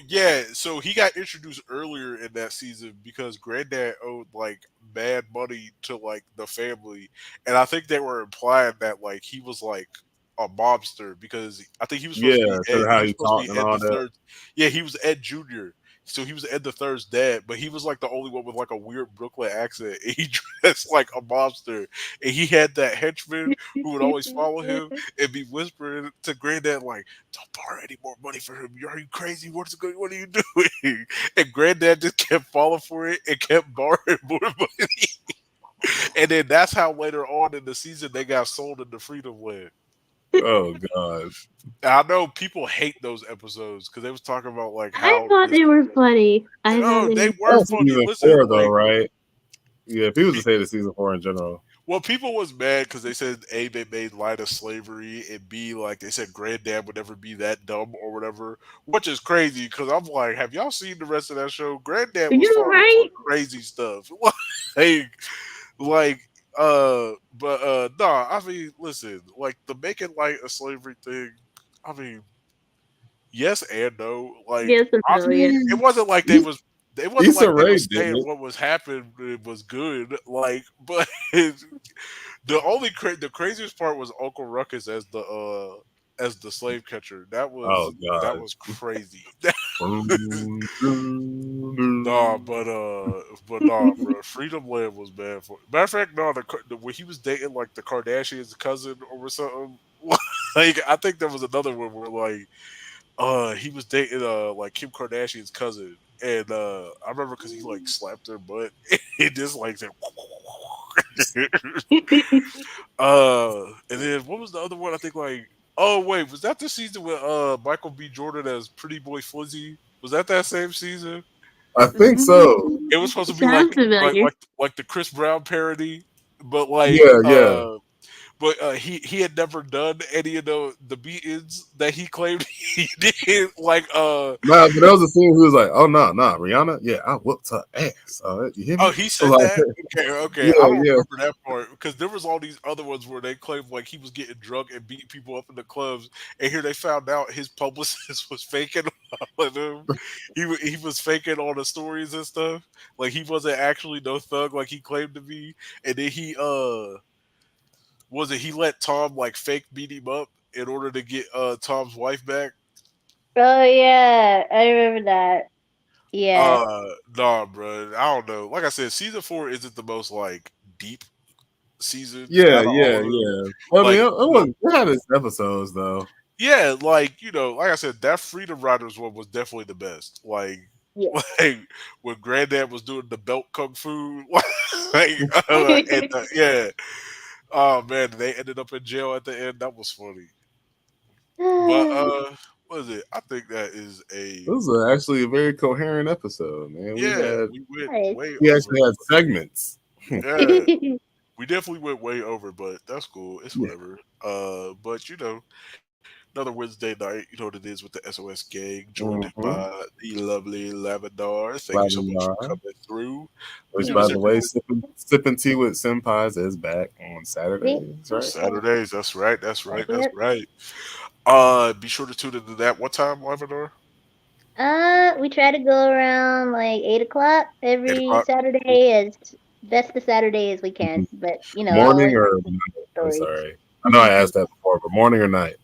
yeah. So he got introduced earlier in that season because Granddad owed like mad money to like the family, and I think they were implying that like he was like a mobster because I think he was supposed to be yeah, Ed. because He how was he supposed to be talked and Ed all the that. third. Yeah, he was Ed Junior. So he was Ed the Third's dad, but he was like the only one with like a weird Brooklyn accent. And he dressed like a mobster, and he had that henchman who would always follow him and be whispering to Granddad like, "Don't borrow any more money for him. Are you crazy? What's going? What are you doing?" And Granddad just kept falling for it and kept borrowing more money. And then that's how later on in the season they got sold into Freedom Land. Oh God, I know people hate those episodes because they was talking about like I how thought this. they were funny. I thought Oh, they they were were that was funny. funny. Listen, season 4 though, like right? Yeah, people pe- just hated season 4 in general. well, people was mad because they said A, they made light of slavery, and B, like they said Granddad would never be that dumb or whatever, which is crazy because I'm like, have y'all seen the rest of that show? Granddad was You're falling for right. crazy stuff. like, like, but nah, I mean, listen, like the making light of slavery thing, I mean, yes and no. Like, Yes or I, no? Yeah. it wasn't like they E- was. It wasn't like Issa they Rae was did saying it. what was happening was good. Like, but the craziest part was Uncle Ruckus as the slave catcher. Oh That God. was crazy. Nah, but nah, bro. Freedom Land was bad for. Matter of fact, no, when he was dating like the Kardashians' cousin or something. Like I think there was another one where like he was dating like Kim Kardashian's cousin, and I remember because he like slapped her butt and just like said. And then what was the other one? I think like oh wait, was that the season with Michael B. Jordan as Pretty Boy Flizzy? Was that same season? I think so. It was supposed to be Sounds familiar. like the Chris Brown parody, but like Yeah, yeah. but he had never done any of the beatings that he claimed he did. Like Nah, but there was a scene who was like, "Oh no, no, Rihanna, yeah, I whooped her ass. You hear oh, me?" he I was said like, that. Okay, okay. I "Yeah, don't yeah." remember that part because there was all these other ones where they claimed like he was getting drunk and beating people up in the clubs, and here they found out his publicist was faking all of them. He was faking all the stories and stuff. Like he wasn't actually no thug like he claimed to be, and then he was it he let Tom like fake beat him up in order to get Tom's wife back. Oh yeah, I remember that. Yeah. Nah, bro. I don't know. Like I said, season 4 isn't the most like deep seasons Yeah, out of all yeah, of them. yeah. I mean, Like, it had its episodes though. yeah, like like I said, that Freedom Riders one was definitely the best. Like, Yeah. like when Granddad was doing the belt kung fu, like, and yeah, oh man, they ended up in jail at the end. That was funny. But what is it? I think that is It a was actually a very coherent episode, man. yeah. We went Nice. way We over. actually had segments. Yeah, we definitely went way over, but that's cool. It's Yeah, whatever. But another Wednesday night, you know what it is with the SOS gang, joined mm-hmm. by the lovely Lavendar. Thank you so much for Lavendar, coming through. We which, do Yeah. by this the every way, sipping tea with senpais is back on See? Saturdays, right? Saturdays. That's right. That's right. That's Yep. right. Be sure to tune into that. What time, Lavendar? We try to go around like 8 o'clock Eight every o'clock. Saturday as best the Saturday as we can. Mhm. But I Morning always or like to keep night? I'm stories. sorry. I know I asked that before, but morning or night?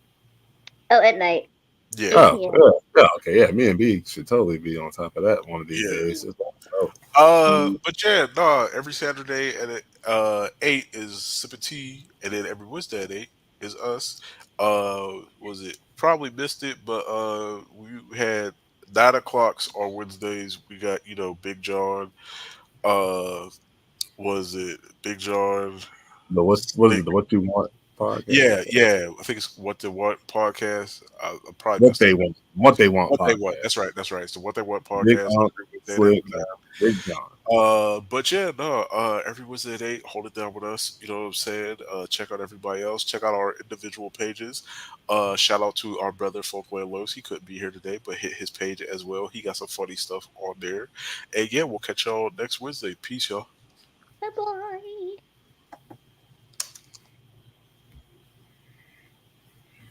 Oh, at night, Yeah. 8 p.m. Yeah, yeah, okay, yeah. Me and B should totally be on top of that one of these Yeah. days. Just let us know. But yeah, no, every Saturday at 8 is Sip and Tea, and then every Wednesday at 8 is us. Was it probably missed it, but we had 9 o'clocks on Wednesdays. We got, Big John. Uh was it Big John? What is it? The What You Want podcast? Yeah, yeah. I think it's What They Want podcast. I probably What messed They up. Want? What They Want What They Want. podcast. That's right. That's right. It's the What They Want Big podcast Unc, every Wednesday at Slick, 9. and Big John. But yeah, no, every Wednesday at 8, hold it down with us. You know what I'm saying? Check out everybody else. Check out our individual pages. Shout out to our brother Folkway Los. He couldn't be here today, but hit his page as well. He got some funny stuff on there. And yeah, we'll catch y'all next Wednesday. Peace, y'all. Bye bye.